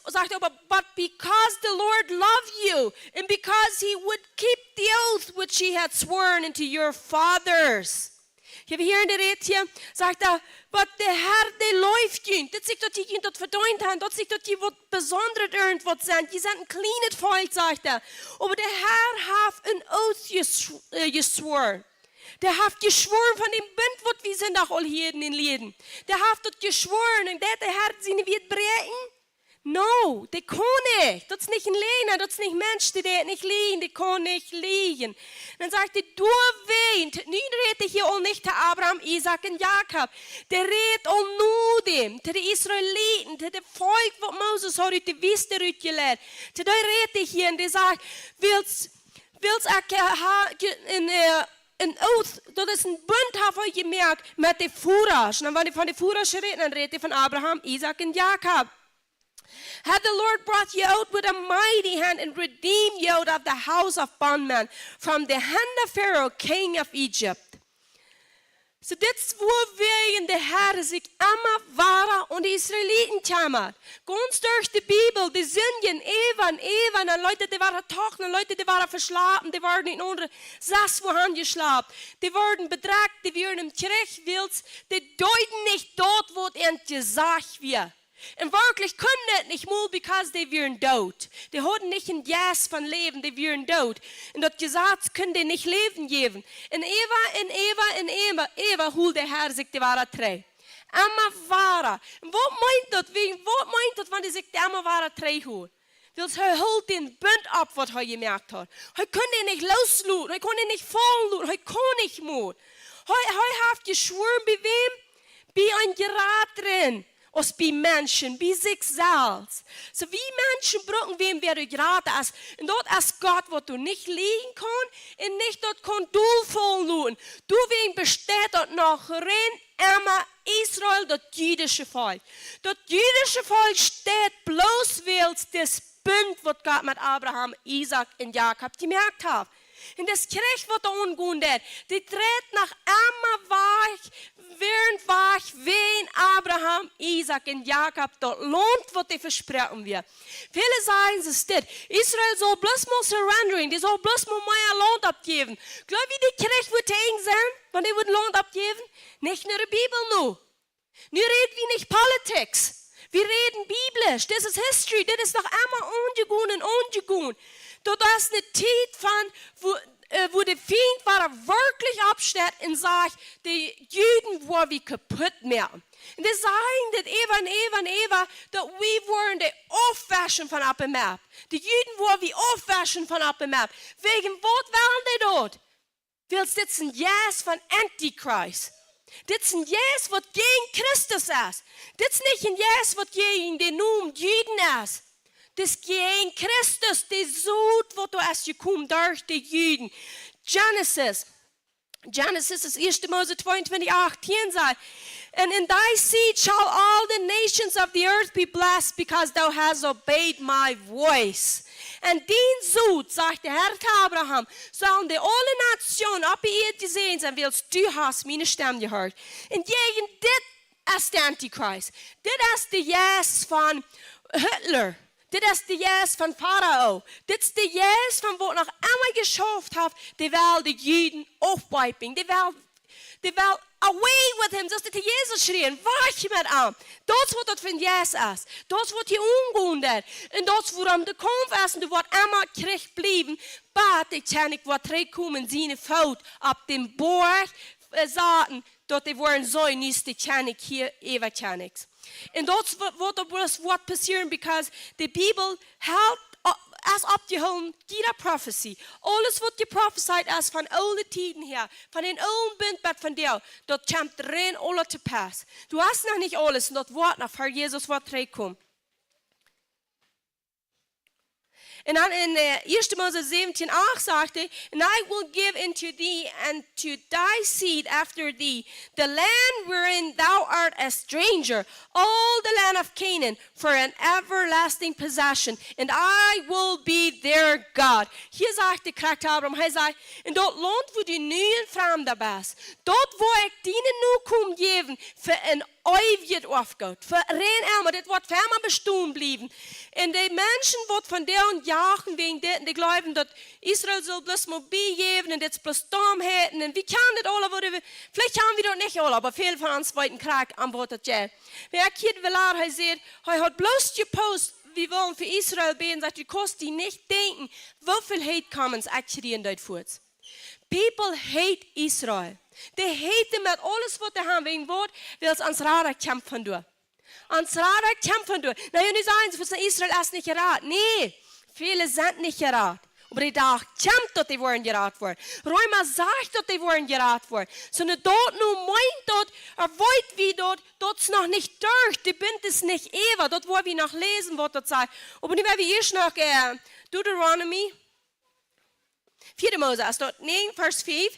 Sagt er, but because the Lord loved you, and because he would keep the oath which he had sworn unto your fathers. Ich habe hier in der Rede hier, sagt er, but der Herr, der läuft ihn. Das ist, dass die ihn dort verdient haben, das ist, dass die besonders irgendwas sind. Die sind ein kleines Volk, sagt er. Aber der Herr hat ein Oath geschworen. Der hat geschworen von dem Bund, was wir sind auch all hier in den Läden. Der hat dort geschworen, und der Herr sie wird brechen. No, die kon nicht. Dat is niet een lener, dat is niet mensen die het niet liegen, die kon niet liegen. Dan zegt hij, du weent. Nu redt hij hier al niet te Abraham, Isaac en Jacob. Die redt al nu dem, te de Israëlieten, te de volk wat Moses had uit de wisten uitgeleid. Te daar redt hij hier en die zegt, wils een oath, dat is een bund have je gemerkt met de voeraars. En wanneer van de voeraars redt, dan redt hij van Abraham, Isaac en Jacob. Had the Lord brought you out with a mighty hand and redeemed you out of the house of bondmen from the hand of Pharaoh, king of Egypt. So dit is wegen de Herr sich immer wahrer und die Israeliten jammert. Ganz durch die Bibel, die Sünden, Eva, und Leute, die waren trocken, und Leute, die waren verschlafen, die waren in andere Sass wohin geschlafen. Die wurden bedrängt, die werden im Krieg willst, die deuten nicht dort, wo es gesagt wird. Und wirklich können das nicht mal, because die wären tot. Die hatten nicht ein Jas von Leben, die wären tot. Und das Gesetz können die nicht Leben geben. Und Eva holt der Herr sich die wahre Trei. Immer wahre. Und was meint das, wenn die sich die immer wahre Trei holt? Weil hij holt den Bund ab, was hij gemerkt hat. Hij kon den nicht loslassen, hij kon den nicht fallen lassen, hij kon nicht mehr. Hij hat geschworen, bei wem? Bei ein Gerät drin. Als bij mensen, bij zichzelf. So wie mensen brauchen wem wir gerade als. Und dort als Gott, wo du nicht liegen kann, und nicht dort kann du vollen. Du wem besteht dort noch rein, immer Israel, das jüdische Volk. Das jüdische Volk steht bloß, weil das Bund, was Gott mit Abraham, Isaac und Jakob gemerkt hat. Und das Krieg wird ungündet. Die tritt nach immer weich, wen Abraham, Isaac und Jakob dort lohnt, was die versprechen wir. Viele sagen es dit. Israel soll bloß mal surrendering, die soll bloß mal mehr Lohn abgeben. Glaub wie die Krieg wird eng sein, wenn die Lohn abgeben? Nicht nur die Bibel nur. Nu reden wir nicht Politics. Wir reden biblisch. Das ist History. Das ist noch immer ungegun. Das ist eine Zeit von, wo der Feind war wirklich absteht und sagt, die Juden waren wie kaputt mehr. Und die sagen, dass Eva, dass wir waren die Aufwaschen von ab dem Map. Die Juden waren wie Aufwaschen von ab dem Map. Wegen was waren die dort? Weil das ist ein Jas von Antichrist. Das ist ein Jas, was gegen Christus ist. Das ist nicht ein Jas, was gegen den Namen Juden ist. Das ist gegen Christus, die Sud, wo du hast gekommen durch die Juden. Genesis ist 1. Mose 22:18 sagt, and in thy seed shall all the nations of the earth be blessed, because thou hast obeyed my voice. Und den Sud, sagt der Herr zu Abraham, sollen die alle Nationen ab ihr gesehen sein, weil du hast meine Stimme gehört. Und gegen das ist der Antichrist. Das ist der Jas von Hitler. Das ist der Jas von Pharao. Das ist der Jas von wo noch einmal geschafft hat, die will die Juden aufweipen. Die will away with him. Das ist der Jesus schrien. Weich mit ihm. Das wird das für ein Jas ist. Das wird hier ungundet. Und das wird am der Kampf ist. Und du wird immer Krieg bleiben. Aber die Tjanik wird zurückkommen, seine Fout ab dem Borg sagen, dass die wollen so nicht die Tjanik hier, Eva Tjaniks. Und das wird passieren, because die Bibel hält als abgeholt jeder Prophecy. Alles wird geprophesied als von allen Tiden her, von den alten Bund von dir, dort kommt rein alles zu pass. Du hast noch nicht alles, und dort wird noch, Herr Jesus wird reinkommen. Und dann in 1. Mose 17:8 sagte, and I will give into thee and to thy seed after thee the land wherein thou art a stranger, all the land of Canaan, for an everlasting possession, and I will be their God. Hier sagt der Charakter Abraham, er sagt, in dort Land, wo du nie ein Fremder bist, dort, wo ich dir nur komm geben, für ein Ewigkeit aufgeht, für rein einmal, das wird für immer bestehen bleiben. Und die Menschen, die von der und jagen wegen das, die glauben, dass Israel soll bloß mal beigeben und jetzt bloß Dom hätten, und wie kann das alle, vielleicht haben wir das nicht alle, aber viele von uns wollten Krieg antwortet, ja. Wer hier will, er sagt, er hat bloß gepostet, wir wollen für Israel beten, sagt, du kannst dir nicht denken, wie viel Hate Comments aktivieren dort vor. People hate Israel. Die hate mit alles, was sie haben, wegen Wort, weil es ans Radar kämpfen durch. Ans Rat kämpfen du. Na, jag sagen, för Israel är nicht gerat. Nee, viele sind nicht gerat. Aber die dag kämpft, dass die worden gerat voor. Roma sagt, dass die worden gerat voor. Så när dort nu meint dort, wollt wie dort, dort's noch nicht durch. Die Bind ist nicht Eva. Dort wo wir noch lesen, was dort sagt. Aber nu werden wir erst noch Deuteronomy. 4 Mose, als dort 9, vers 5.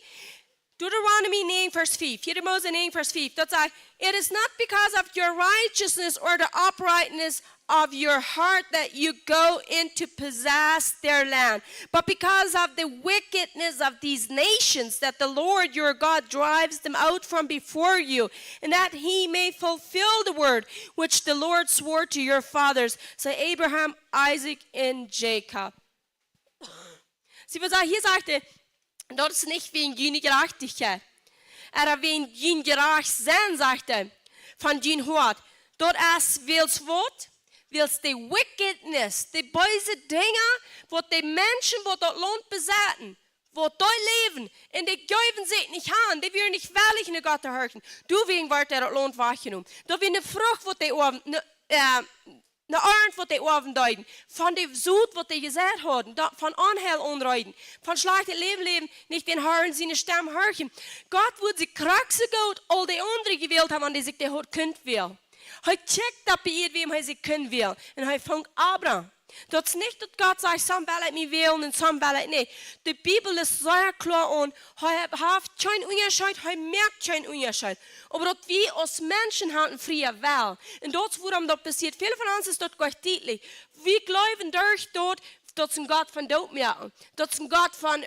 Deuteronomy 9, vers 5. 4 Mose 9, vers 5. Dort sagt, it is not because of your righteousness or the uprightness of your heart that you go in to possess their land, but because of the wickedness of these nations that the Lord your God drives them out from before you, and that he may fulfill the word which the Lord swore to your fathers, so Abraham, Isaac, and Jacob. Sie will sagen, hier sagte, dort ist nicht wegen jene Gerechtigkeit, wegen jene gerecht sein, sagte, von jene Hort. Dort ist wills Wort, wills die wickedness, die böse Dinge, wo die Menschen, wo dort lohnt besetzen, wo dort leben, und die geben sich nicht an, die werden nicht wirklich in Gott erhören. Du wegen wird der lohnt wahrgenommen. Du wie eine Frucht, wo die oben, eine Arend, wo die oben deuten, von dem Sud, wo die gesagt haben, von Anhell unreuten, von schlechten Leben, nicht den Herrn seine Stamm hören. Gott wird sie kraxe gut, all die anderen gewählt haben, an die sich der Hut könnt will. Hij checkt dat bij wem hij zich kunnen wil. En hij vangt Abraham. Dat is niet dat God zegt, some wil ik me willen en some wil ik niet. De Bibel is zeer klaar en hij heeft geen onderscheid, hij merkt geen onderscheid. Maar dat wij als mensen hebben vrije wil. En dat is waarom dat passiert. Veel van ons is dat goed duidelijk. We geloven durch dat is een God van dood merken. Dat is een God van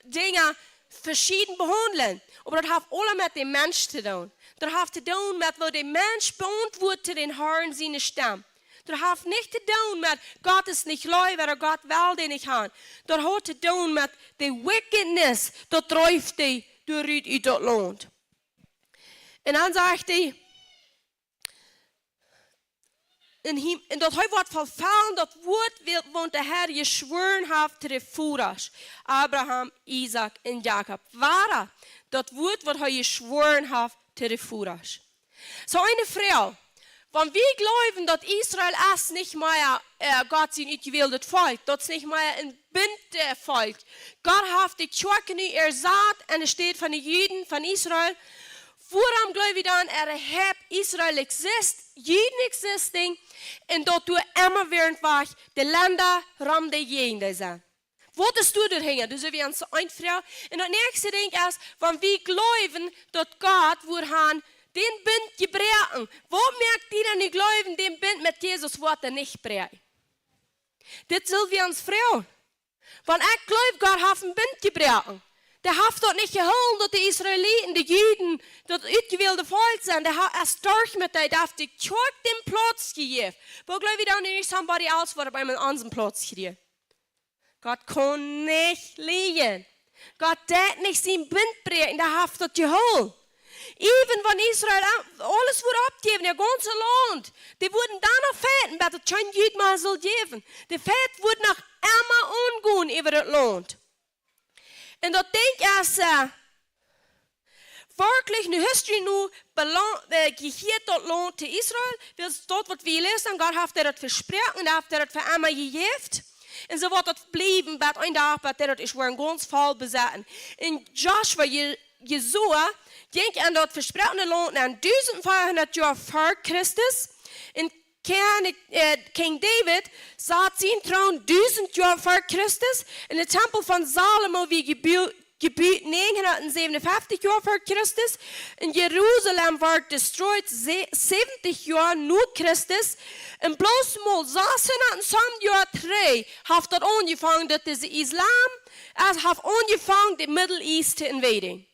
dingen verschieden behandelen. Maar dat heeft alle met de mens te doen. Dat heeft te doen met wat de mens beantwoordt den Herrn zijn stem. Dat heeft niet te doen met God is niet lui, waar God wel den niet aan. Dat heeft te doen met de wickedness, dat drijft hij dooruit uit dat land. En dan zegt hij, en dat hij wordt vervallen, dat woord want de Heer geschworen heeft te de voeders, Abraham, Isaac en Jacob. Waar dat woord wat hij geschworen heeft te de voeders. So eine Frau, wenn wir glauben, dass Israel ist nicht mehr Gott sein ausgewähltes Volk, das ist nicht mehr ein Bündvolk. Gott hat die Kirche ersatt und es steht von den Juden, von Israel. Warum glauben wir dann, Israel existiert, Juden existieren, und dort immer während war die Länder rum die Gegenden sind. Wat is du daarheen? Dus we hebben een vrouw. En het nächste ding is, wenn wir glauben, dass Gott wohl den Bund gebrochen. Wo merkt die dann die Glauben, den Bund mit Jesus wird nicht brechen? Das sollen wir uns fragen. Wenn ich glaube, Gott hat einen Bund gebrochen. Der hat dort nicht geholt, dass die Israeliten, die Juden, das ausgewählte Volk sind. Der hat erst durch mit der, der hat die Kirche den Platz gegeben. Wo glaube ich dann nicht, somebody else wird bei einem anderen Platz kriegen? Gott kann nicht liegen. Gott darf nicht sein Bund brechen, der hat das geholt. Even wenn Israel alles wurde abgeben, der ganze Land, die wurden dann noch feten, weil das kein Jüd mal soll geben. Die Fett wurde noch immer ungehen über das Land. Und das Ding ist, wirklich eine History nu gehört das Land zu Israel, weil dort, was wir lesen, Gott hat das versprochen und hat das für einmal gegeben. Und so wird das bleiben, bei ein Tag, bei der ist ein ganz voll besetzen. In Joshua, Jesua, ging an das versprochene Land an 1500 Jahre vor Christus. In King David saß sein Thron 1000 Jahre vor Christus. In der Tempel von Salomo wie gebaut 957 Jahre vor Christus. In Jerusalem war destroyed 70 Jahre nur Christus. Und bloß mal 1600 Jahre 3 hat das angefangen, dass der Islam hat angefangen, die Middle East zu invaden.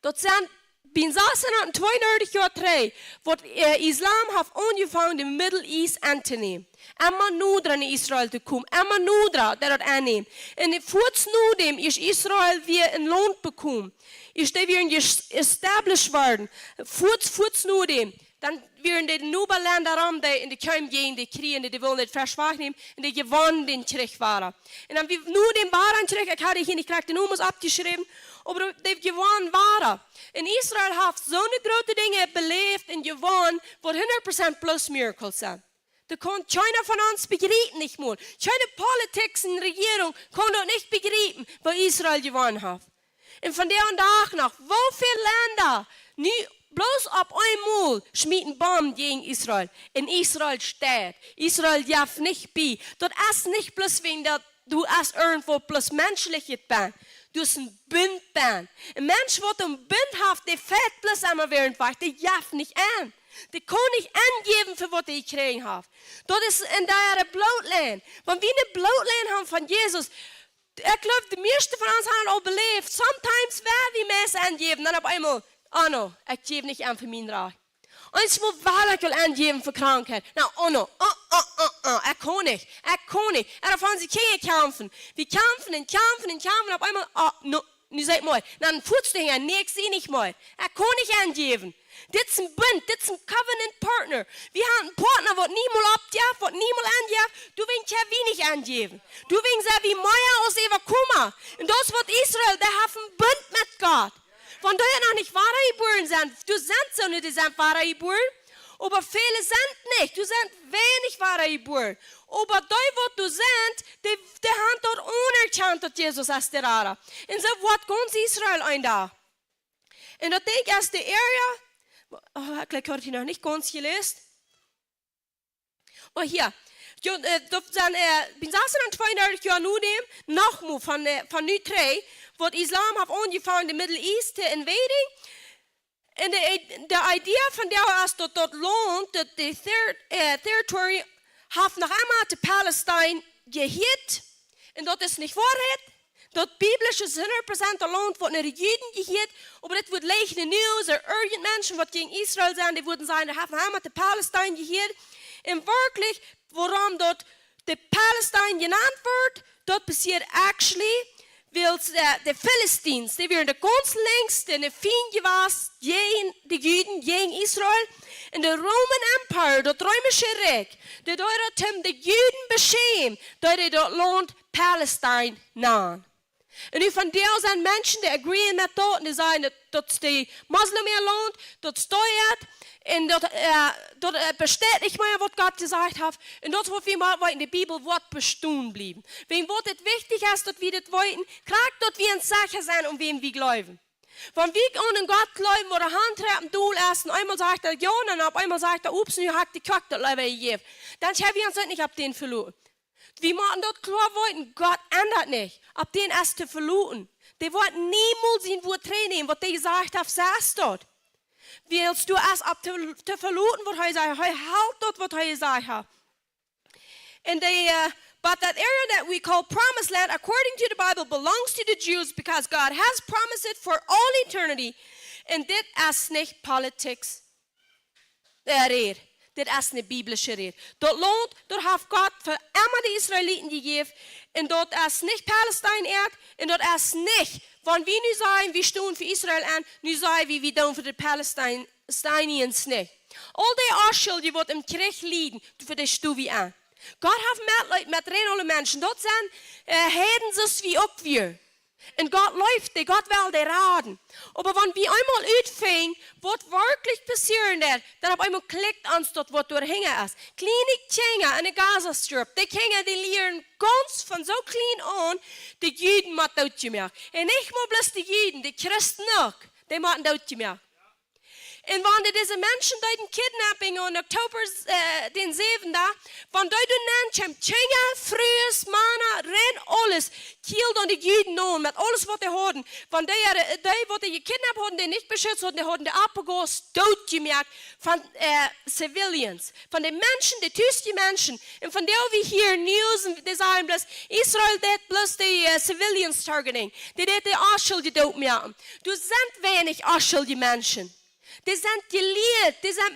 Das sind bin 1632 Jahre 3, wo Islam hat angefangen, die Middle East anzunehmen. Immer nur dran in Israel zu kommen, immer nur dran, der das annehmen. Und kurz nur dem ist Israel wie ein Land bekommen. Ist der wieder established worden. Kurz nur dem. dann werden die Nuberländer rum, die kommen gegen die Kriege, die wollen nicht verschwachen nehmen, und die gewonnen den Krieg waren. Und dann, wie nur den Bauernkrieg, ich hatte hier nicht gleich den Nummers abgeschrieben, aber die gewonnen waren. In Israel hat so eine große Dinge belebt und gewonnen, wo 100% plus Miracles sind. Da kann keiner von uns begreifen nicht mehr. Keine Politik und Regierung kann doch nicht begreifen, was Israel gewonnen hat. Und von der und Tag noch, wie viele Länder, bloß auf einmal schmieden Bomben gegen Israel. In Israel steht, Israel darf nicht bei. Dort ist nicht bloß wegen der, du hast irgendwo bloß menschliches Band. Du hast ein Bündband. Ein Mensch, der ein Bünd hat, der fällt bloß einmal während wach, der darf nicht an. Die kann nicht angeben, für was die gekriegt haben. Dort ist in der Blutland. Wenn wir eine Blutland haben von Jesus, ich glaube, die meisten von uns haben auch belebt. Sometimes werden wir mehr angeben, dann auf einmal, oh no, ich gebe nicht an für mein Reich. Und ich muss wahrlich angeben für Krankheit. Na, oh no, ich kann nicht. Davon sie können kämpfen. Wir kämpfen und kämpfen und kämpfen, auf einmal, oh no, nu seid mal, dann futzt du her, nee, ich sehe nicht mal. Kann nicht angeben. Das ist ein Bund, das ist ein Covenant Partner. Wir haben einen Partner, der niemals abgibt, der niemals angibt. Du willst ja wenig angeben. Du willst ja wie Meier aus Eva. Und das wird Israel, der hat einen Bund mit Gott. Wenn du ja noch nicht wahre geboren sind, du sind so nicht, die sind wahre geboren, aber viele sind nicht. Du sind wenig wahre geboren. Aber die, wo du sind, die haben dort unerkannt, dass Jesus ist der Rara. Und so wird ganz Israel ein da. Und ich denke, als die Area, gleich habe ich noch nicht ganz gelesen. Oh, hier. Dat zijn bin 32 jaar nu nog van nu 3, wat islam heeft aangevangen de Middle East te invading. En de idee van dat land, dat de territory, heeft nog eenmaal de Palestijn geheerd. En dat is niet waarheid. Dat biblisch is 100% een land wat naar de Juden geheerd. Maar het wordt leeg in de nieuws. Er mensen wat tegen Israël zijn, die worden zeggen, dat heeft nog eenmaal de Palestijn geheerd. En werkelijk, waarom dat de Palestijn genannt wordt, dat passiert actually, weil de Philistines, die waren de ganz längst in de Fiend gewas gegen de Juden, gegen Israël. En de Roman Empire, dat Römische Reich, die dort hem de Juden beschämt, dat die dat Land Palestijn namen. En nu van deel zijn mensen die agreeën met dat, en die zeggen dat is de Moslimland, dat steuert. En dat besteht nicht mehr, was Gott gesagt hat. Und das, was wir mal in der Bibel wird bestehen bleiben. Wem wird es wichtig ist, dass wir das wollen, kriegt dort wir uns sicher sein, um wem wir glauben. Wenn wir an Gott glauben, wo der Handtreppen Duhl ist, und einmal sagt er ja, und auf einmal sagt er, ups, nu hat die Kack das Leben gegeben. Dann haben wir uns nicht auf den verloren. Wir machen dort klar wollen, Gott ändert nicht, auf den erst zu verloren. Die wollten niemals in Wort nehmen, was die gesagt haben, sagst dort. Willst du erst ab zu verloren, was er sagt, halt dort, was er gesagt hat. And but that area that we call Promised Land, according to the Bible, belongs to the Jews because God has promised it for all eternity. And dit is nicht Politics Rede. Dit is niet biblische Rede. Dat land, dat heeft God voor allemaal de Israëlieten gegeven. En dat is niet Palestijn erd. En dat is niet, wanneer we nu zeggen, we staan voor Israël aan, nu zeggen we doen voor de Palestiniërs niet. Al die afschulden die im Krieg liegen, voor de staan we aan. God heeft met alle mensen. Dat zijn heden zoals wie ook weer. Und Gott läuft, Gott will dir raten. Aber wenn wir einmal ausfängen, was wirklich passieren wird, dann auf einmal klickt uns dort, was durchhängen ist. Kleine Kinder in der Gazastrip, die Kinder, die lernen ganz von so klein an, die Juden machen das gemacht. Und nicht mal bloß die Juden, die Christen auch, die machen das gemacht. Und wenn diese Menschen durch den Kidnapping im Oktober den 7. Wenn du nennst, Kinder, frühes, Männer, renn alles, killt an die Juden an, mit alles, was die hatten. Wenn die gekidnappt haben, die nicht beschützt haben, die haben die Abgegossen, tot gemacht von Civilians, von den Menschen, die tüchtigen Menschen. Und von denen wir hier News, die sagen bloß, Israel hat bloß die Civilians targeting, die Ausschuldige tot machen. Du sind wenig Ausschuldige Menschen. Die sind gelehrt, die sind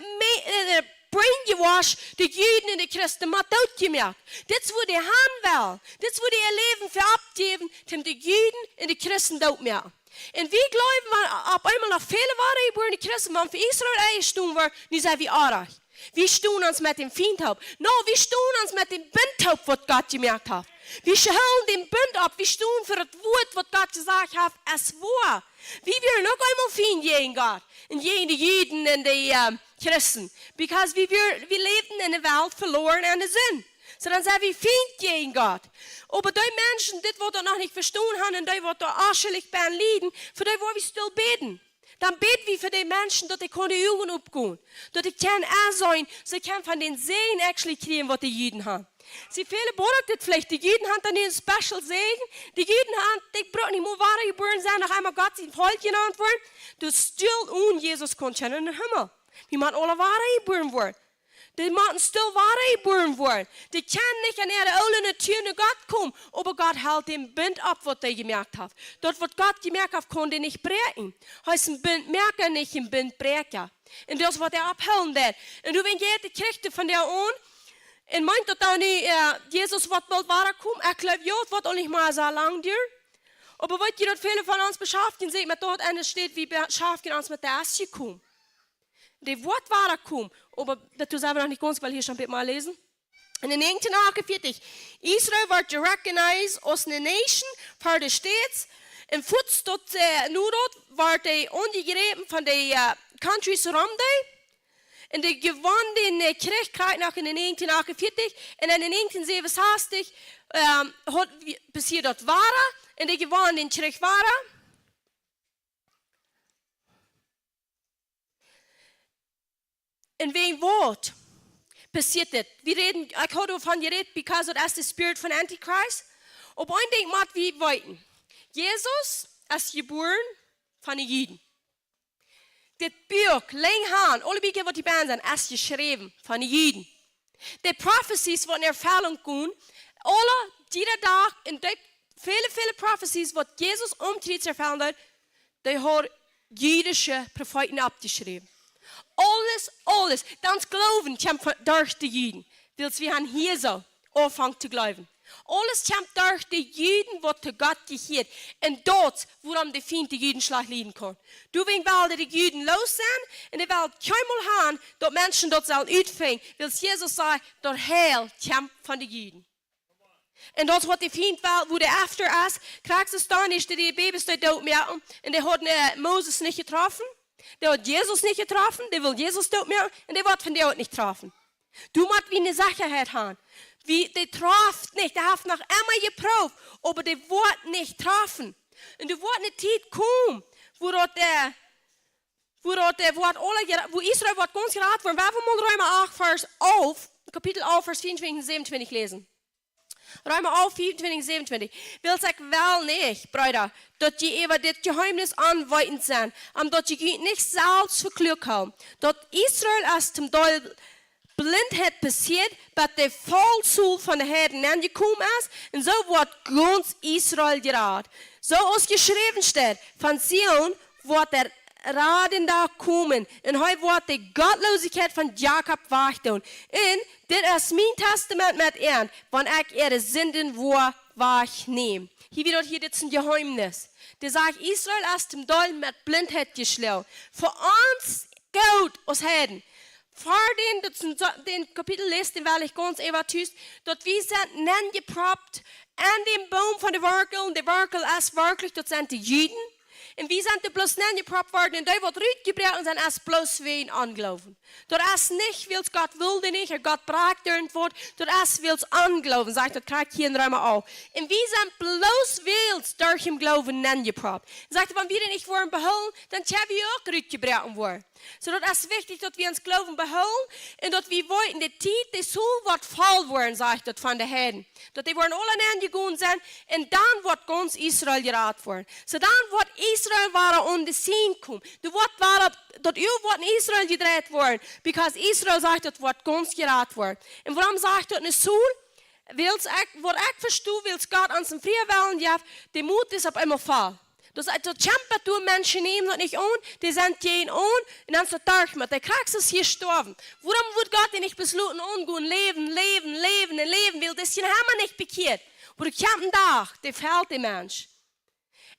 brainwashed, die Juden und die Christen haben das gemacht. Das ist, wo die haben will. Das ist, wo die ihr Leben für abgeben, um die Juden und die Christen das machen. En wie geloven op eenmaal nog vele waren geboren Christen, maar voor Israël eigen doen we, nu zijn we aardig. Wir stehen uns mit dem Feintaub. No, wir stehen uns mit dem Bindtaub, was Gott gemerkt hat. Wir schellen den Bund ab. Wir stehen für das Wort, was Gott gesagt hat, es war. Wie wir noch einmal fein gegen Gott. Und gegen die Juden und die Christen. Because wir lebten in der Welt verloren in der Sinn. So dann sind wir fein gegen Gott. Aber die Menschen, die wir noch nicht verstanden haben, und die, die arschelig beim Lieden, für die wollen wir still beten. Dan bid we voor die mensen dat ik kon de ogen opgaan. Dat ik kan aanzien, ze kan van den Segen actually krijgen wat de Juden hebben. Ze vele borgen dit vielleicht. De Juden hebben dan een special Segen. De Juden hebben, ik brauche niet meer ware geboren zijn, nog einmal Gott zijn Volk genannt worden. Du stil un Jesus kon kennen in de Himmel. Die moeten alle ware geboren worden. Die moeten stil ware geboren worden. Die kan niet aan de oude natuur naar God komen. Aber Gott hält den Bund ab, was er gemerkt hat. Dort, was Gott gemerkt hat, konnte er nicht brechen. Heißt ein Bund merken, nicht ein Bund brechen. Und das, was er abhellen wird. Und du, wenn jeder kriegt von der an, und meint, dass dann Jesus wird bald weiterkommen, ich glaube, ja, es wird auch nicht mal so lang dauern. Aber wollt ihr, dass viele von uns beschäftigen sich mit dort, und es steht, wie beschäftigen uns mit der Asche kommen. Die wird weiterkommen. Aber das selber noch nicht ganz, weil hier schon ein mal lesen. In 1948, Israel wordt recognized als een nation voor de states. En voets tot nu dat wordt hij ondergrepen van de countries rond die. En de gewon de Krieg nog in 1948. En in 1967 had passiert dat ware. En de gewon den Krieg ware. En wegen wat passiert dit? Wir reden, ich habe davon geredet, because das ist der Spirit von Antichrist. Aber ein Ding macht wir weiten. Jesus ist geboren von den Juden. Das Buch, lang an, alle Bücher, die die Band sind, ist geschrieben von den Juden. Die Prophecies von Erfüllung gehen, alle, jeder Tag, in die viele Prophecies, die Jesus umtritt erfüllen hat, die hat jüdische Propheten abgeschrieben. Alles. Das Glauben kommt durch die Juden. Weil wir haben hier so angefangen zu glauben. Alles kommt durch die Juden, die zu Gott gehört. Und dort, woran die Feind die Juden schlecht leiden kann. Du willst die Juden los sein, und die Welt keinmal haben, dass Menschen dort sollen ausfangen. Weil Jesus sagt, das Heil kommt von den Juden. Und das, was die Feind will, wo der After ist, kriegst du es dann nicht, die Babys dort merken. Und die hat Moses nicht getroffen. Der hat Jesus nicht getroffen, der will Jesus tot machen und der wird von der nicht getroffen. Du musst wie eine Sicherheit haben. Der trifft nicht, der hat noch einmal geprüft, aber der wird nicht treffen. Und der wird eine Zeit kommen, wo Israel wird ganz geraten worden. Wir wollen mal Römer 8, Vers 11, Kapitel 11, Vers 24 und 27 lesen. Römer 11, 24, 27. Wil ik wel niet, Brüder, dat je even dit geheimnis aanwijten zijn, omdat je niet zelfs verkleurd houdt. Dat Israël als ten deel blindheid passiert, bij de volzoel van de Herden aangekomen is, en zo wordt ganz Israël geraad. Zoals geschreven staat, van Zion wordt er Raden da komen. En hij wordt de godloosheid van Jacob wegdoen. En dit is mijn testament met er, wanneer ik de zinden voor wegneem. Hier wird hier dit een geheimnis. Der sagt, Israel ist dem Dol mit Blindheit geschlagen. Für uns Gott aus Herden. Vor den Kapitel lest, den will ich ganz evaluieren, dort wir sind nennen geprobt an dem Baum von der Werkel. Und der Werkel ist wirklich, dort sind die Juden. Und wir sind bloß nicht geprobt worden, und die wird rütgebracht und sind erst bloß wen anglauben. Dort ist nicht, weil Gott will nicht, Gott braucht irgendwo, dort ist, weil es anglauben, sagt, das kriegt hier in Römer auch. Und wir sind bloß, weil es durch den Glauben nicht geprobt. Sagt, wenn wir nicht wollen beholen, dann können wir auch rütgebracht worden. So, das ist wichtig, dass wir uns Glauben beholen und dass wir wollen, die Zeit, die so wird voll werden, sagt das von den Herden. Dass die wollen alle angegangen sein und dann wird ganz Israel geraten worden. So, dann wird Israel war on the scene kommen. Du wird dat wird in Israel gedreht worden, because Israel sagt, das wird ganz geraten worden. Und warum sagt das nicht so? Wat ik verstoe, wil Gott aan zijn vrije willen geven, de moed is op einmal fall. Dus als kämpfen du Menschen nehmen das nicht an, die sind gehen an und dann so durch mit. Der Krax ist hier gestorben. Warum wird Gott dir nicht beschlossen, umgehen, leben, weil das hier haben wir nicht bekehrt. Wo du kämpfen da, der fällt der Mensch.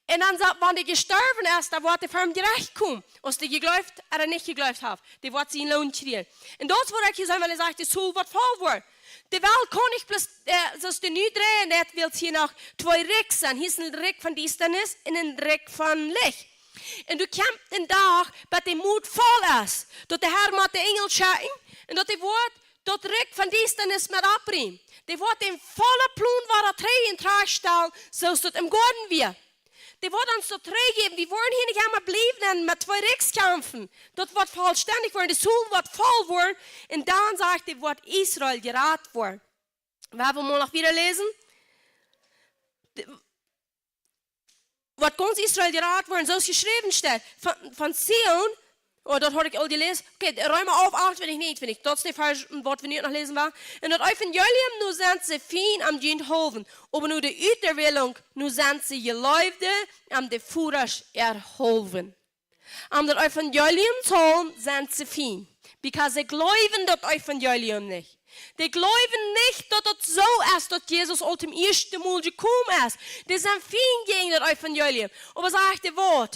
En dan wanneer die gestorven is, dan wordt hij voor hem gerecht komen. Als hij geglaubt oder nicht geglaubt heeft, die wordt zijn loon krijgen. En dat wordt ook gezegd, weil er zegt, de soul wordt vol worden. De wel kon ik plus, zoals de nu draaien, net wil hier nog twee rik zijn. Hier is een rik van duisternis en een rik van licht. En du kämpft een dag, dat de moed vol is. Dat de Herr met de engel schicken. En dat de woord, dat rik van duisternis met opbrengt. De wordt een volle ploen waar dat trein in traag stellen, zoals dat im Gordon weer. Die wordt ons zo teruggeven. We worden hier niet helemaal blijven en met twee riks kampen. Dat wordt vollständig worden. De zoel wordt vol worden. En dan zegt hij, wordt Israël geraad worden. We hebben hem nog weer lezen. Wat kon Israël geraad worden? Zoals geschreven staat. Van Sion. Oh, dat had ik al gelezen. Oké, ruim maar auf 28. Dat is de vers wat we nu nog lezen waren. En dat evangelium, nu zijn ze fijn am dient hoven. Aber nu de uiterwilling, nu zijn ze geloofde am de voerers erholven. Am dat evangelium zoon zijn ze fijn. Because ze geloven dat evangelium niet. Die geloven niet dat het zo is dat Jezus al zum eerste Mal gekomen is. Die zijn fijn gegen dat evangelium. Aber zegt de woord.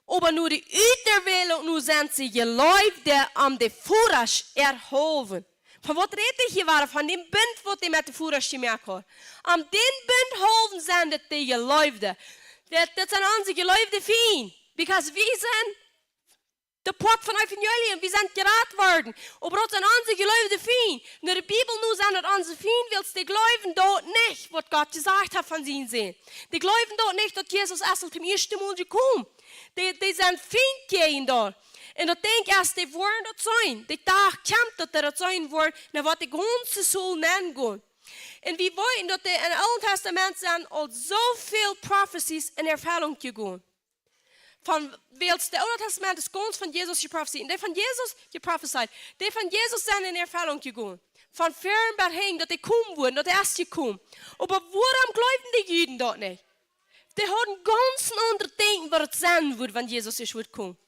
Aber nur die Uiterwählung, nur sind sie geläufte am de Führers erhoven. Von was redet ich hier waren? Von dem Bund, was die mit de Führers gemerkt hat. Am den Bund hoven sind das die geläufte. Das sind unsere geläufte Fien. Because wir sind der Port von Evangelium, wir sind geraten worden. Aber das sind unsere geläufte Fien. Nur die Bibel nur sind das unsere Fien, willst die glauben dort nicht, was Gott gesagt hat von ihnen sehen. Die glauben dort nicht, dass Jesus erst zum ersten Mal gekommen. Die zijn vriendje daar. En dat denk ik, als die woorden dat zijn, die dag komt dat dat zijn wordt, naar wat de ganze zool nemen gaan. En we weten dat in het Oude Testament zijn al zoveel prophecies in ervulling gegaan. Van het Oude Testament is ganz van Jezus geprofeteerd. En die van Jezus geprofeteerd, die van Jezus zijn in ervulling gegaan. Van ver berheen dat die komen worden, dat de eerste komen. Maar waarom geloven die Juden dat niet? Die hadden ganz een ander denken wat het zijn wordt van Jezus is wordt komen.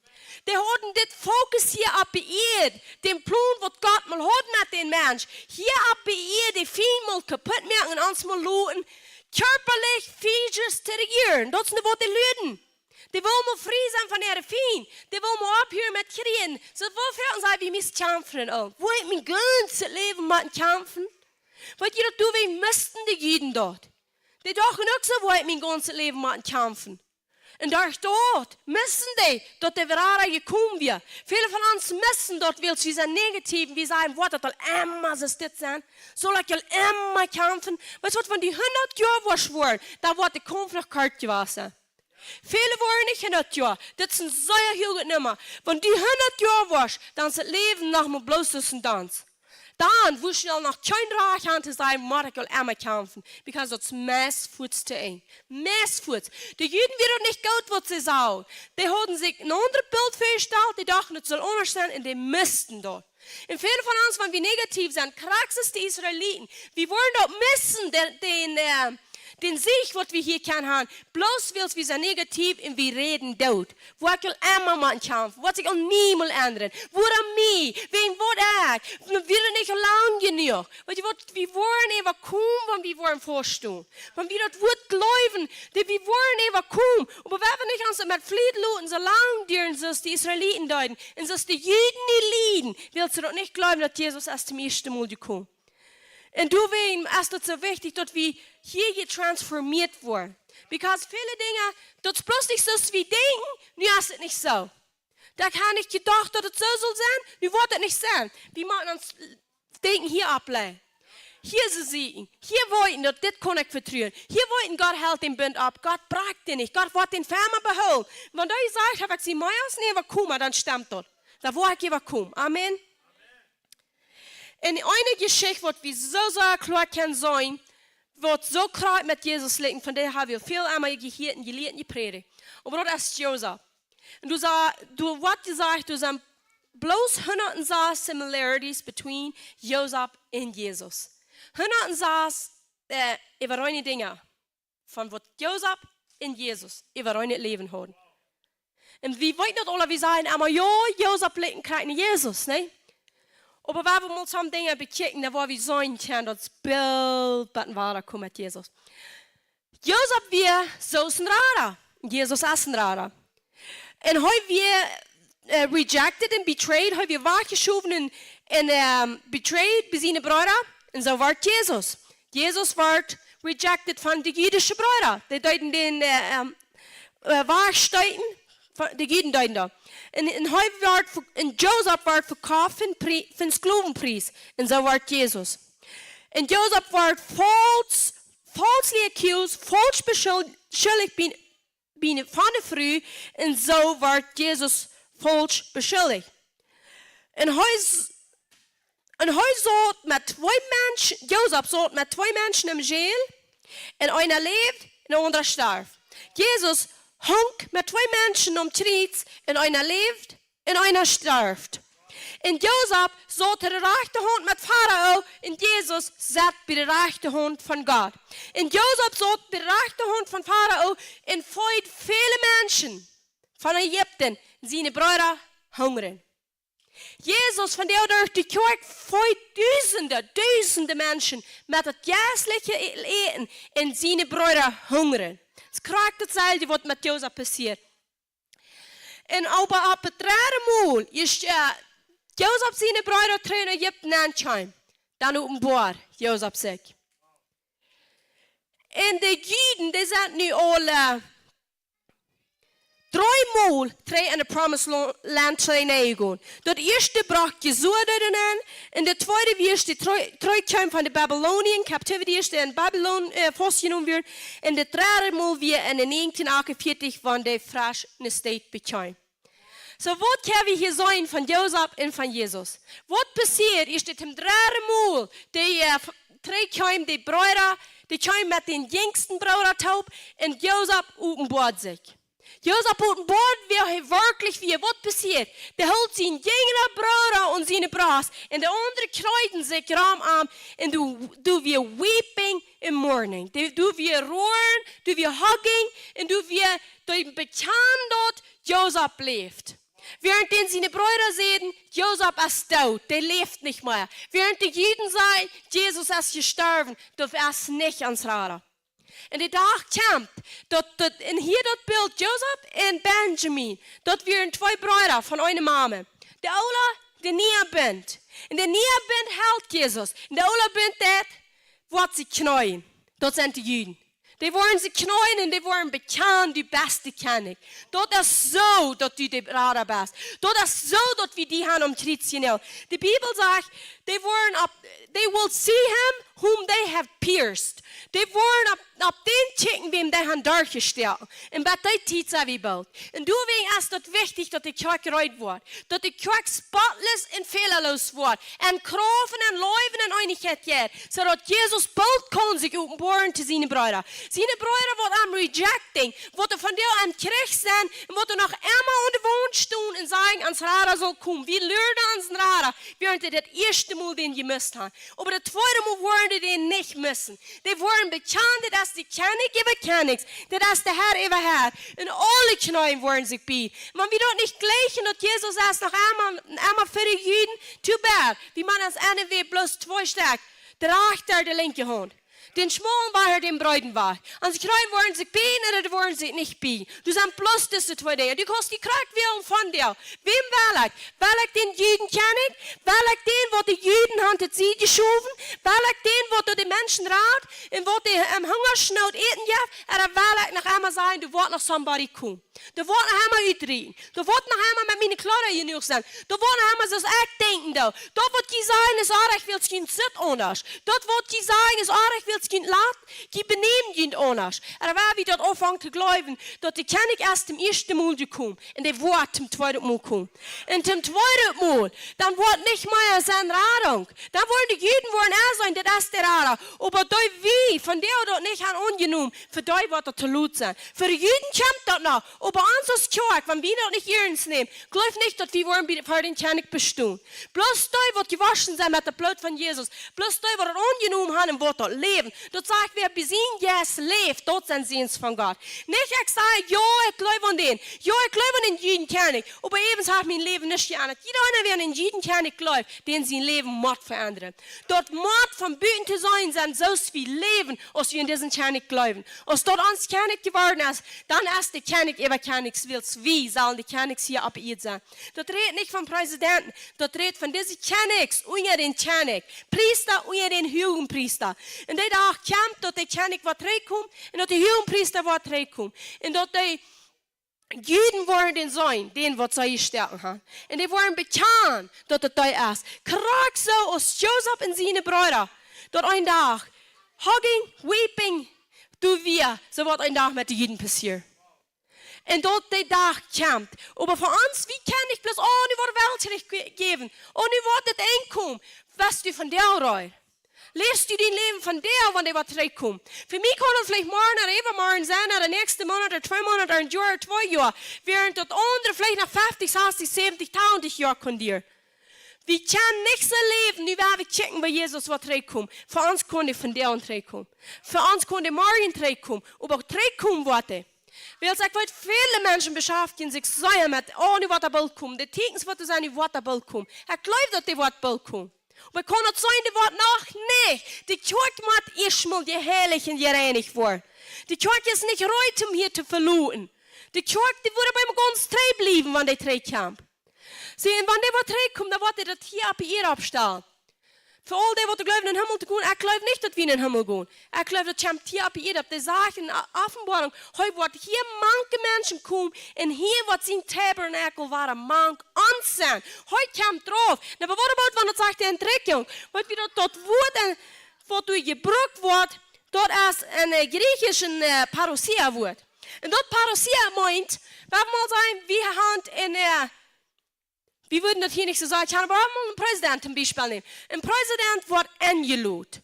Die hadden dit focus hier op beëerd. Den plan wat God mal had met den mens. Hier op beëerd, die veel mal kapot maken en ons mal loten. Körperlich, physisch te regeren. Dat is niet wat die luden. Die willen mal vrij zijn van ihre veen. Die willen mal ophouden met kriegen. Zo wofür zijn we mis kämpfen al. Wil ik mijn ganze leven met kämpfen? Wat je dat doen, we misten die Juden dort. Die dachten ook zo, wo ik mijn ganze leven moeten kämpfen. En daar dort missen die, dat de Verrader gekomen weer. Viele van ons missen dat, weil sie zijn negatief. Wir sagen, wat dat al immer so dit zijn. Soll ik al immer kämpfen? Weißt du, van die 100 jaar was worden, dan wordt de konflikt kort gewassen. Viele worden niet 100 jaar. Dit is een zeer heel goed nummer. Van die 100 jaar was, dan is het leven nog maar bloos tussen dans. Dan, wo schnell noch kein Reich haben zu sein, muss ich immer kämpfen. Because that's Messfuß zu ein. Messfuß. Die Juden werden nicht gut, was sie sagen. Die haben sich ein anderes Bild vorgestellt, die dachten, es soll anders sein, und die müssten dort. Und viele von uns, wenn wir negativ sind, kraxes die Israeliten, wir wollen dort missen den Sieg, was wir hier haben. Bloß weil wir sind negativ und wir reden dort. Wo ich immer mal kämpfen, was ich auch niemals ändern. Woran mich? Wen wird ich? Wir werden nicht lang genug. Wir wollen eben kommen, wenn wir wollen vorstehen. Wenn wir das Wort glauben, wir wollen eben kommen. Aber wenn wir nicht uns mit Fliedluten so lang dürfen, so die Israeliten deuten, und so die Juden nicht lieben, willst du doch nicht glauben, dass Jesus erst zum ersten Mal gekommen ist. Und du weißt, ist es so wichtig, dass wir hier getransformiert wurden. Because viele Dinge, das ist bloß nicht so, wie denken, nu ist es nicht so. Da kann ich gedacht, dass es so soll sein, nu wird es nicht sein. Wir machen uns denken hier ablehnen. Hier sie siegen, hier wollten, das kann ich vertrauen. Hier wollten, Gott hält den Bund ab, Gott braucht den nicht, Gott wird den Fermer beholen. Wenn du sagst, habe ich sie meistens nicht überkommen, dann stimmt das. Da wo ich überkommen. Amen. In eine Geschichte, die wir so klar können sein, wird so klar mit Jesus liegen, von der haben wir viel einmal gehört und gelehrt und gepredigt. Aber das ist Joseph. Und du hast gesagt, du sind bloß 106 Similarities between Joseph und Jesus. 106 über eine Dinge, von was Joseph und Jesus über ein Leben haben. Und wir wollen nicht alle, wir sagen immer, ja, Joseph liegt in Jesus, ne? Aber wenn wir uns some Dinge bekijken, dan waar we zijn, kan dat beeld wat waar komt met Jezus. Josef wir soßen Rara. Jesus essen Rara. Und heu wir rejected and betrayed, heu wir weggeschoben und betrayed bei seinen Brüdern. Und so war Jesus. Jesus wird rejected von den jüdischen Brüdern. Die deuten den Wegsteuten, die Juden deuten da. Und Joseph wird verkauft für den Sklavenpreis. Und so wird Jesus. Und Joseph wird falsely accused, falsch beschuldigt bin von der Früh. Und so wird Jesus falsch beschuldigt. Und heute Joseph saß mit 2 Menschen im Jail. Und einer lebt und der andere stirbt. Jesus hung mit 2 Menschen Kreuz und einer lebt und einer stirbt. Und Joseph saß der rechte Hand mit Pharao und Jesus saß bei der rechten Hand von Gott. Und Joseph saß bei der rechten Hand von Pharao und feut viele Menschen von Ägypten, seine Brüder hungern. Jesus von der durch die Kirche feut Tausende Menschen mit das jährliche Eten und seine Brüder hungern. Das kriegt das Zeil, was mit Joseph passiert. Und aber ab dem 3. Mal ist Joseph seine Brüder in Ägypten angekommen. Dann auf dem Bord, Joseph sagt. Und die Juden, die sind nu alle 3 Mal in de Promised Land hineingehen. Dat eerste bracht Jesua dort an, und der zweite wie die Terugkehr von der Babylonian Captivity ist in Babylon festgenommen wird, und der dritte Mal wie in 1948 von der Freien State bekam. So, was können wir hier sagen von Joseph und von Jesus? Was passiert ist, dass im 3. Mal die Terugkehr, die Brüder, die kommen mit den jüngsten Brüdern taub, und Joseph auf dem Bord sich. Joseph auf dem Bord wie wirklich wie, was passiert? Der holt seinen jüngeren Bruder und seine Bras, und der andere kreuten sich Raum und du wir weeping in mourning. Du wir roaring, du wir hugging, und du wir bekannt dort, Joseph lebt. Während seine Brüder sehen, Joseph ist tot, der lebt nicht mehr. Während die Juden sagen, Jesus ist gestorben, darf er nicht ans Radar. Und der Tag kommt, und hier das Bild, Joseph und Benjamin, dort wären 2 Brüder von einer Mama. Der Ola, der Niabend. Und der Niabend hält Jesus. Und der Ola bin das, was sie knäuen. Dort sind die Juden. Die wollen sie knäuen und die wollen bekannt, die beste König. Dort ist so, dass du der Radar bist. Dort ist so, dass wir die haben Kreuz genommen. Die Bibel sagt, they will see him whom they have pierced. Die wollen ab den Ticken, wem die haben durchgestellt. Und bei der Zeit sind wir bald. Und deswegen ist es wichtig, dass die Kirche geräut wird. Dass die Kirche spotless und fehlerlos wird. Und Krofen und Leuven und Einigkeit geht. So dass Jesus bald kann sich offenbaren zu seinen Brüdern. Seine Brüder werden am rejecting. Werden von dir am Krieg sein. Und werden noch einmal unter Wohn stehen und sagen, ans Radar soll kommen. Wir lernen ans Radar. Während das erste Mal den gemisst haben. Aber das zweite Mal wollen die den nicht missen. Die wollen bekannt, dass die König über Königs, dass der Herr über Herr. Und alle Knäuen wollen sich bieten. Man will doch nicht gleichen, dass Jesus erst noch einmal für die Juden, too bad. Wie man als eine will, bloß 2 Stück. Der rechte, der linke Hand. Den schmalen war den Bräuden war. Und die Knäuen wollen sich bieten oder wollen sich nicht bieten. Du sagst bloß diese 2 Dinge. Du kannst die Kraft wählen von dir. Wem wähle ich? Wähle ich den Judenkönig? Wähle ich den, wo die Juden haben die sie geschoben? Wähle ich den, wo du die Menschen rat? Und wo die Hungersnot eten darf? Oder wähle ich noch einmal sagen, du wollt noch somebody kommen? Du wollt noch einmal uitreden. Du wollt noch einmal mit meinen Kleidern genug sein. Du wollt noch einmal so echt denken. Dort wird die sagen, es ich will es kein Sit anders. Dort wird die sagen, es ich will es kein Lat, die benehmen ihn anders. Aber wer wie dort anfangen zu glauben, dass die König erst zum 1. Mal gekommen und der Wort zum 2. Mal kommen. Und zum 2. Mal, dann wird nicht mehr seine Radung. Dann wollen die Juden sein, das ist der Radung. Aber die wie, von der dort nicht an ungenommen, für die wird das zu laut sein. Für die Juden kommt das noch. Aber uns als Kirche, wenn wir das nicht ernst nehmen, glaubt nicht, dass wir wollen für den König bestehen. Bloß die, die gewaschen sind mit dem Blut von Jesus, bloß die, die das ungenommen haben, wird dort leben. leben. Dort sagt, wer besehen jetzt lebt, dort sind sie ins von Gott. Nicht, ich sage, ja, ich glaube an den. Ja, ich glaube an den jeden König. Aber eben sagt mein Leben nicht geändert. Jeder einer, wer an den jeden König glaubt, den sein Leben Mord verändern. Dort Mord von Büten zu sein, sind so viel Leben, als wir in diesen König glauben. Als dort uns König geworden ist, dann ist der König über Königswills. Wie sollen die Königs hier abgeirrt sein? Dort redet nicht vom Präsidenten, dort redet von diesen Königs unter den König. Priester unter den Hohenpriester. Und der Tag kommt, dort der König wird reinkommen, und dort der Hohenpriester wird reinkommen. Und dort die Juden waren den Sohn, den wird sie stärken haben. Und die waren bekannt, dort das da ist. Krag so als Joseph und seine Brüder. Dort ein Tag, hugging, weeping, du wir, so wird ein Tag mit den Juden passieren. Und dort der Tag kommt. Aber für uns, wie kann ich bloß, oh, nu wird die Welt geben. Oh, nu wird das Einkommen. Was du von der rein? Lebst du dein Leben von der, wenn der was reinkommt? Für mich kann es vielleicht morgen oder übermorgen sein, oder nächsten Monat, oder 2 Monate, oder ein Jahr, oder 2 Jahre. Während das andere vielleicht nach 50, 60, 70, 1000 Jahren kann dir. Wir können nicht so leben, wie wir checken, bei Jesus was reinkommt. Für uns kann der von der und reinkommen. Für uns kann der morgen reinkommen. Aber auch reinkommen wird. Weil ich weiß, viele Menschen beschäftigen sich so mit, oh, nu wird der Ball kommen. Die Tickens wird sein, nu wird der Ball kommen. Er glaubt, dass der Ball kommen. Aber kann es sein, die wird noch nicht. Die Kirche muss erstmal die Heilig und gereinigt werden. Die Kirche ist nicht reut, um hier zu verloren. Die Kirche, die würde beim ganz treu bleiben, wenn die treu kommt. Sie, wenn der was treu kommt, dann wird er das hier ab ihr abstellen. Für all die, die glauben, in den Himmel zu gehen, ich glaube nicht, dass wir in den Himmel gehen. Ich glaube, das kommt hier ab ihr ab. Die sagen in der Offenbarung, heute wird hier manche Menschen kommen, und hier wird sein Tabernakel war manch ansehen. Heute kommt drauf. Aber was about, wenn das sagt, die Entdeckung? Weil wieder dort wurde, wo du gebraucht wird, dort ist ein griechischen Parousia-Wort. Und dort Parousia meint, wenn mal sagen, wir haben in wir würden das hier nicht so sagen, ich kann aber auch mal einen Präsident zum Beispiel nehmen. Ein Präsident wird eingeladen.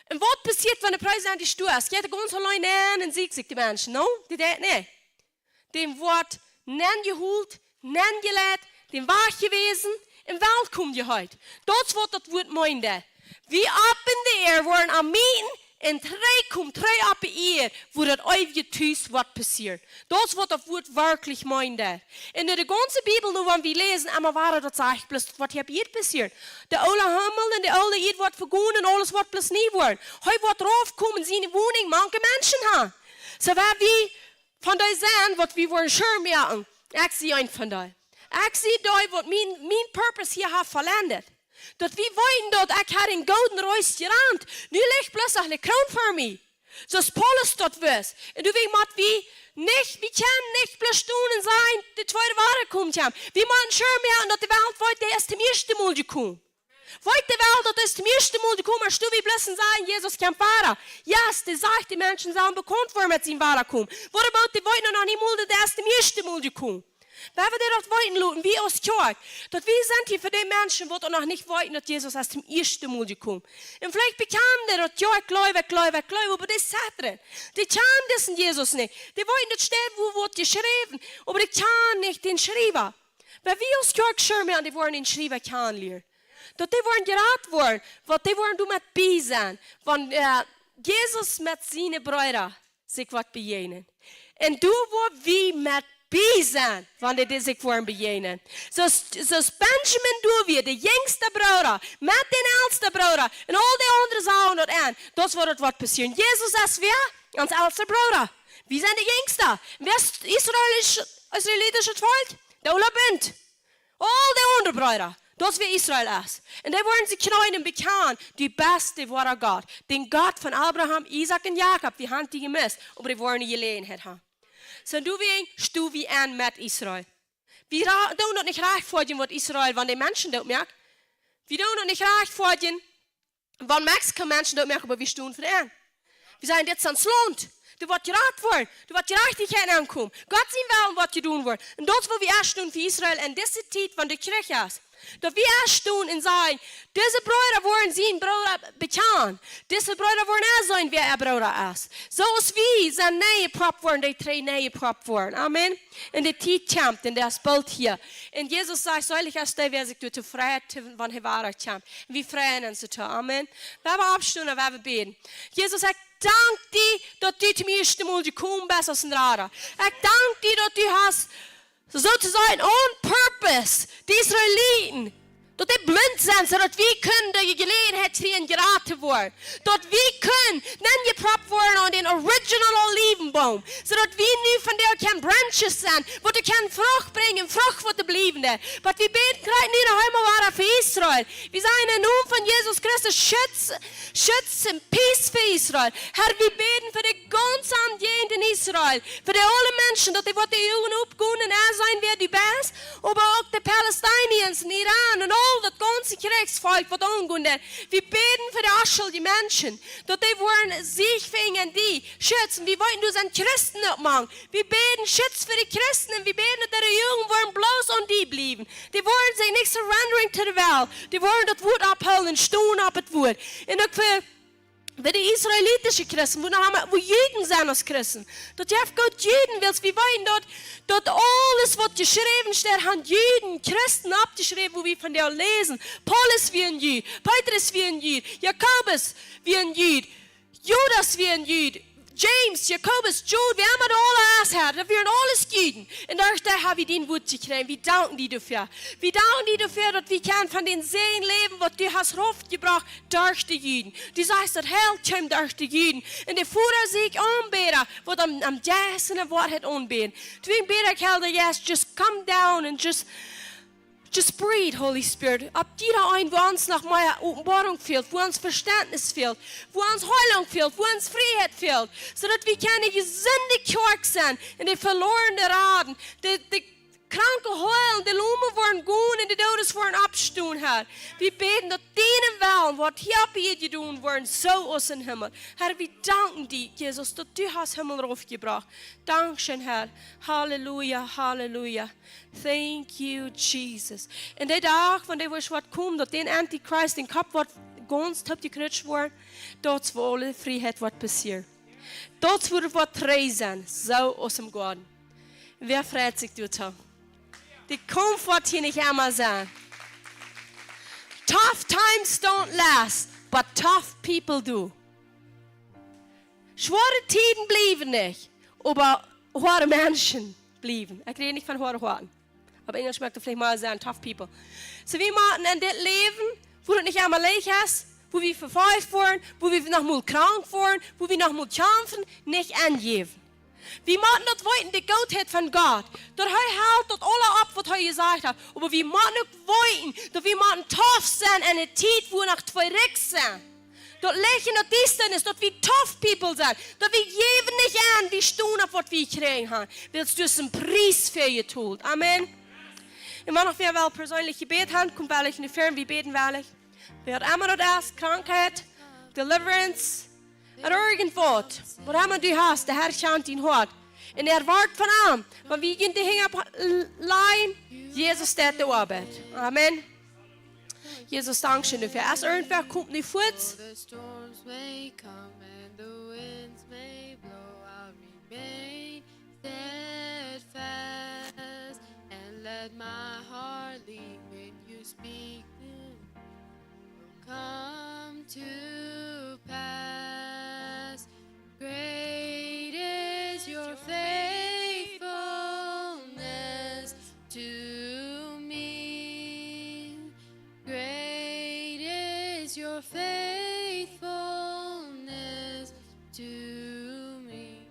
Und was passiert, wenn der Präsident ist durch? Geht er ganz allein an und sieht sich die Menschen, no? Die denken, nee. Dem wird geholt, geladen, dem war gewesen, im Welt kommt ihr heute. Das wird das Wort meinen. Wie ab in der Air wollen am Mieten, und drei ab in ihr, wo das ewige Tüß wird passiert. Das wird das Wort wirklich meinen. In der ganzen Bibel, nur wenn wir lesen, einmal war das sagt, bloß was hier passiert. Der alle Himmel und der alle Erde wird vergehen und alles wird bloß nie werden. Heute wird draufkommen, sie in die Wohnung manche Menschen haben. So wer wie von da sehen, was wir wollen Schirm machen. Ich sehe ein von da. Ich sehe da, was mein Purpose hier hat verlandet. Dat wie wollten dort, ich habe den golden Reus gerannt. Nu ligt bloß eine Kroon für mich. So ist Paulus dort was. Und du weißt, wir können nicht bloß Stunden sein, die zweite Ware kommt. Wir müssen schon mehr, dass die Welt wollte, der ist zum ersten Mal gekommen. Wollte die Welt, das ist zum ersten Mal gekommen, als du wie bloß sagen, Jesus kommt weiter. Ja, die sagt, die Menschen sollen bekannt werden, mit seinem Weiter kommen. Was about die wollten noch nicht mal, der ist zum ersten Mal gekommen. Weil wir das wollten, Leute, wie aus Kirche, dass wir sind hier für die Menschen, die noch nicht wollten, dass Jesus erst zum ersten Mal gekommen. Und vielleicht bekamen die das, ja, ich glaube, aber das sagt drin. Die kann das in Jesus nicht. Die wollten das stellen, wo wird geschrieben, aber die kann nicht den Schreiber. Weil wir aus Kirche schirmen, die wollen den Schreiber kennenlernen. Dass die wollen geraten worden, weil die wollen du mit bei sein, wenn Jesus mit seinen Brüdern sich was begegnen. Und du wirst wie mit bei sein, wenn die sich wollen begegnen. So Benjamin Duvie, der jüngste Bruder, mit den ältesten Bruder, und all die anderen Sachen dort an, das wird was passieren. Jesus ist wer? Uns ältester Bruder. Wir sind die Jüngste. Wer ist israelitisches Volk? Der Ulabund. All die anderen Brüder. Das wie Israel ist. Und da wollen sie klein und bekannt, die beste wahre Gott. Den Gott von Abraham, Isaac und Jakob, die haben die gemisst, aber die wollen die Gelegenheit haben. So du wie an mit Israel. Wir tun noch nicht recht vorgehen, was Israel, wenn die Menschen das merken. Wir tun noch nicht recht vorgehen, wenn Mexiko-Menschen das merken, aber wir tun für den. Wir sagen, jetzt ans Land. Du wirst geraten worden. Du wirst Gerechtigkeit ankommen. Gott sehen wollen, was du tun wollen. Und das, wo wir erst tun für Israel, in dieser Zeit, wenn die Kirche ist, Dat we aanstaan en zeggen, deze broeder worden zijn broeder bekend. Deze broeder worden ook zijn wie broeder is. Zoals we zijn nieuwe prop worden, die 3 nieuwe prop worden. Amen. En de tijd komt en dat speelt hier. En Jezus zegt, zoiets als die wees ik te vrij van hij waar komt. En we vrijen ons toe. Amen. We hebben opstaan en we hebben beden. Jezus zegt, dank die dat u ten eerste mal gekomen bent als een rare. Ik dank die dat u hast sozusagen on purpose, die Israeliten, dat die blind zijn, zodat we kunnen de gelegenheid krijgen geraten worden. Dat we kunnen dan gepropt worden aan den original olivenboom. Zodat we nu van daar kan branches zijn, wat er kan vrucht brengen, vrucht voor de blijvende. Maar we beten krijgen niet nog helemaal waar voor Israël. We zijn in de naam van Jezus Christus schutz en peace voor Israël. Herr, we beten voor de ganze aanjend in Israël. Voor de alle mensen, dat die wat de jongen opgaan en er zijn weer die best. Maar ook de Palestiniërs in Iran en al dat ganze krijgsvolk wat aangaan. We beten voor de afschuldige mensen. Dat die worden zich vingen die schützen. We wollen dus aan Christen opmachen. We beten schütz voor de Christen. We beten dat de jongen worden bloos aan die blijven. Die worden zich niet surrendering to the wel. Die worden dat woord ophouden en staan op het woord. En ook voor de Israelitische Christen, wo Juden zijn als Christen. Dat je God Juden wilt. We willen dat alles wat geschreven staat aan Juden, Christen abgeschreven, wo we van jou lezen. Paulus wie een Jud, Petrus wie een Jud, Jacobus wie een Jud, Judas wie een Jud, James, Jacobus, Jude, we hebben het alle gehad. Dat waren alles Juden. En daar hebben we die woord gekregen. We danken die dafür. We danken die dafür, dat we kunnen van den Segen leven, wat du hast gebracht durch de Juden. Du sagst, dat heel komt durch de Juden. En de voeder zie ik aanbeden, wat am jassen en wat het aanbeden. Toen bid ik heel dat just come down and just breathe, Holy Spirit. Ab jeder ein, wo uns nach mehr Openbarung fehlt, wo uns Verständnis fehlt, wo uns Heilung fehlt, wo uns Freiheit fehlt, sodass wir keine gesunde Kirche sind, in die verlorene Raden, die kranke heulen, die Lumen worden goed en de dodes worden abstuhen, Herr. Wir beten, dat denen wel, wat hier op je gedaan worden, zo als in Himmel. Herr, wir danken dir, Jesus, dat du hast Himmel raufgebracht. Dankeschön, Herr. Halleluja, Halleluja. Thank you, Jesus. En die dag, wanneer we wat komen, dat den Antichrist, den kap wat ganz top geknutscht wordt, dat voor alle vrijheid wat passiert. Dat wordt wat vrij zijn, zo als hem God. Wer freut sich door? Die comfort hier nicht einmal sein. Tough times don't last, but tough people do. Schwere Tiden blijven nicht, aber harte Menschen blijven. Ich rede nicht von harten. Aber Englisch möchte vielleicht mal sagen, tough people. So wie man in dit leven, wo het nicht einmal leicht ist, wo wir verfolgt worden, wo wir noch mal krank worden, wo wir noch mal kämpfen, nicht angeben. Wir moeten dat weten, de goedheid van God. Dat hij haalt dat alle op wat hij gezegd heeft. Maar we moeten ook weten, dat we moeten tough zijn en een tijd waar we nog terug zijn. Dat leggen dat die is, dat we tough people zijn. Dat we geven niet aan, we staan op wat we gekregen hebben. Willst du een prijs voor je tun. Amen. En mag nog weer wel persoonlijk gebed hebben. Komt wel in de firm, we beten wel. We hebben allemaal dat is, krankheid, deliverance. Er irgendwat, wat immer du hast, der Herr schaut ihn hart. Und wart von ihm. Wenn wir in die Hänge leihen, Jesus steht der Arbeit. Amen. Jesus, danke schön dafür. Erst irgendwer kommt nicht fort. The storms may come and the winds may blow, I'll remain steadfast and let my heart lead when you speak. Will come to pass. Great is your faithfulness to me. Great is your faithfulness to me.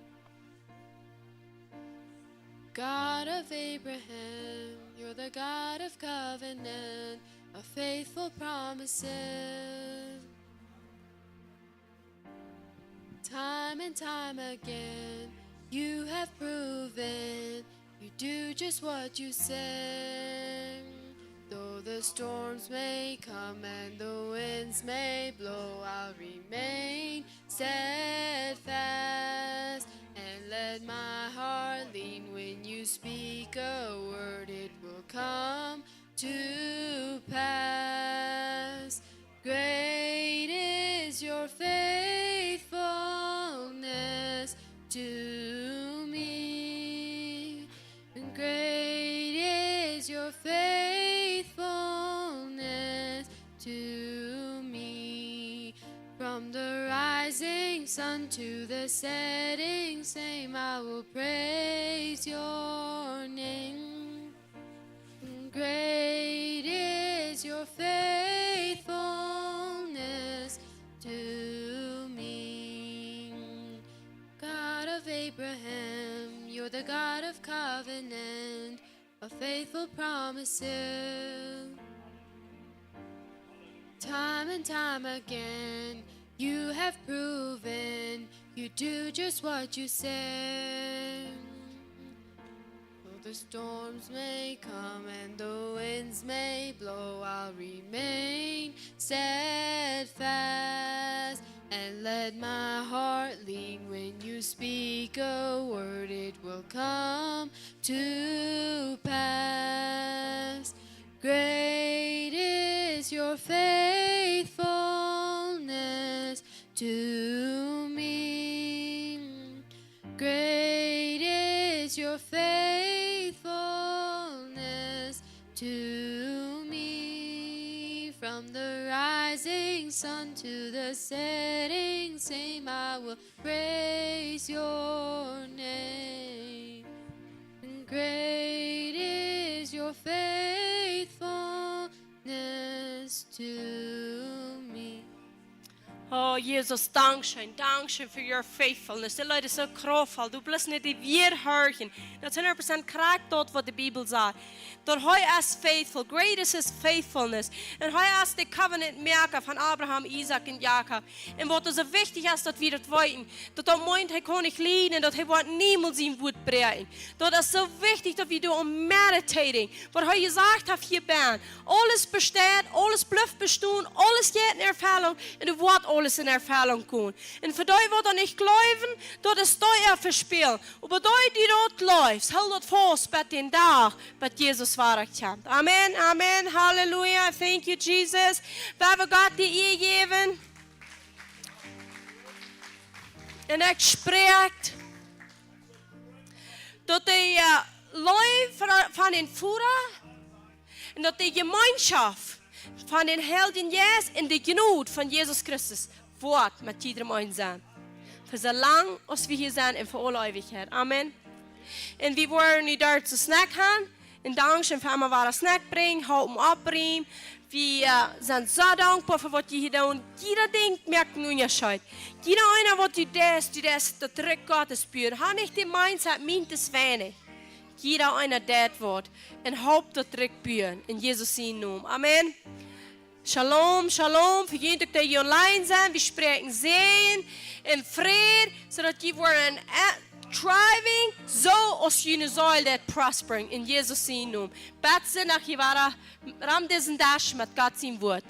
God of Abraham, you're the God of covenant, of faithful promises. Time and time again, you have proven you do just what you say. Though the storms may come and the winds may blow, I'll remain steadfast and let my heart lean. When you speak a word, it will come to pass. Great is your faithfulness to me. And great is your faithfulness to me. From the rising sun to the setting same, I will praise your name. Great is your faithfulness to me. God of Abraham, you're the God of covenant, of faithful promises. Time and time again, you have proven you do just what you say. Though the storms may come and the winds may blow, I'll remain steadfast and let my heart lean. When you speak a word, it will come to pass. Great is your faithfulness to me. Great is your faithfulness to me. From the rising sun to the setting same, I will praise your name. And great is your faithfulness to me. Oh, Jesus, Dankeschön, Dankeschön für your faithfulness. Die Leute so kraftvoll. Du bist nicht die wir hören. Dat is 100% correct dort wat de Bibel sagt. Dat hij is faithful. Great is his faithfulness. En hij is de covenant merker van Abraham, Isaac en Jacob. En wat so wichtig is dat we dat weten. Dat meint, hij kon niet leiden. Dat hij wordt niemals zijn woord brengen. Dat is so wichtig dat we doen meditating. Wat hij gezegd heeft hier ben. Alles bestaat, alles blijft bestaan, alles geht in Erfüllung. En du wordt alles in Erfüllung kommen. Und für die, die nicht glauben, dort ist teuer verspielt. Aber die, die dort läuft, hält dort fast bei den Tag, bei Jesus wiederkommt. Amen, Amen, Halleluja. Thank you, Jesus. Wir haben Gott die Ehe gegeben. Und spricht, dass die Leute von den Führern und dass die Gemeinschaft van den Helden Jezus en de genoeg van Jezus Christus wordt met iedereen zijn. Voor zolang als we hier zijn en voor alle eeuwigheid. Amen. En we worden nu daar te snack gaan. En dankzij voor allemaal waar een snack brengen, houden opbrengen. We zijn zo dankbaar voor wat je hier doet. Jeder ding merkt nu je schuld. Jeder einer wat du das der Druck Gottes spürt. Ha nicht die Mindset, meint es wenig. Jeder einer dat wordt. En hoopt dat Druck spüren. In Jesus zijn naam. Amen. Shalom, shalom. Für jeden, die hier online sind, wir sprechen Segen und Frieden, sodass die worden thriving, so als jullie soll dat prosperen. In Jesus' Namen. Bad sind nach Jewara, ram diesen Dash mit Gott sein Wort.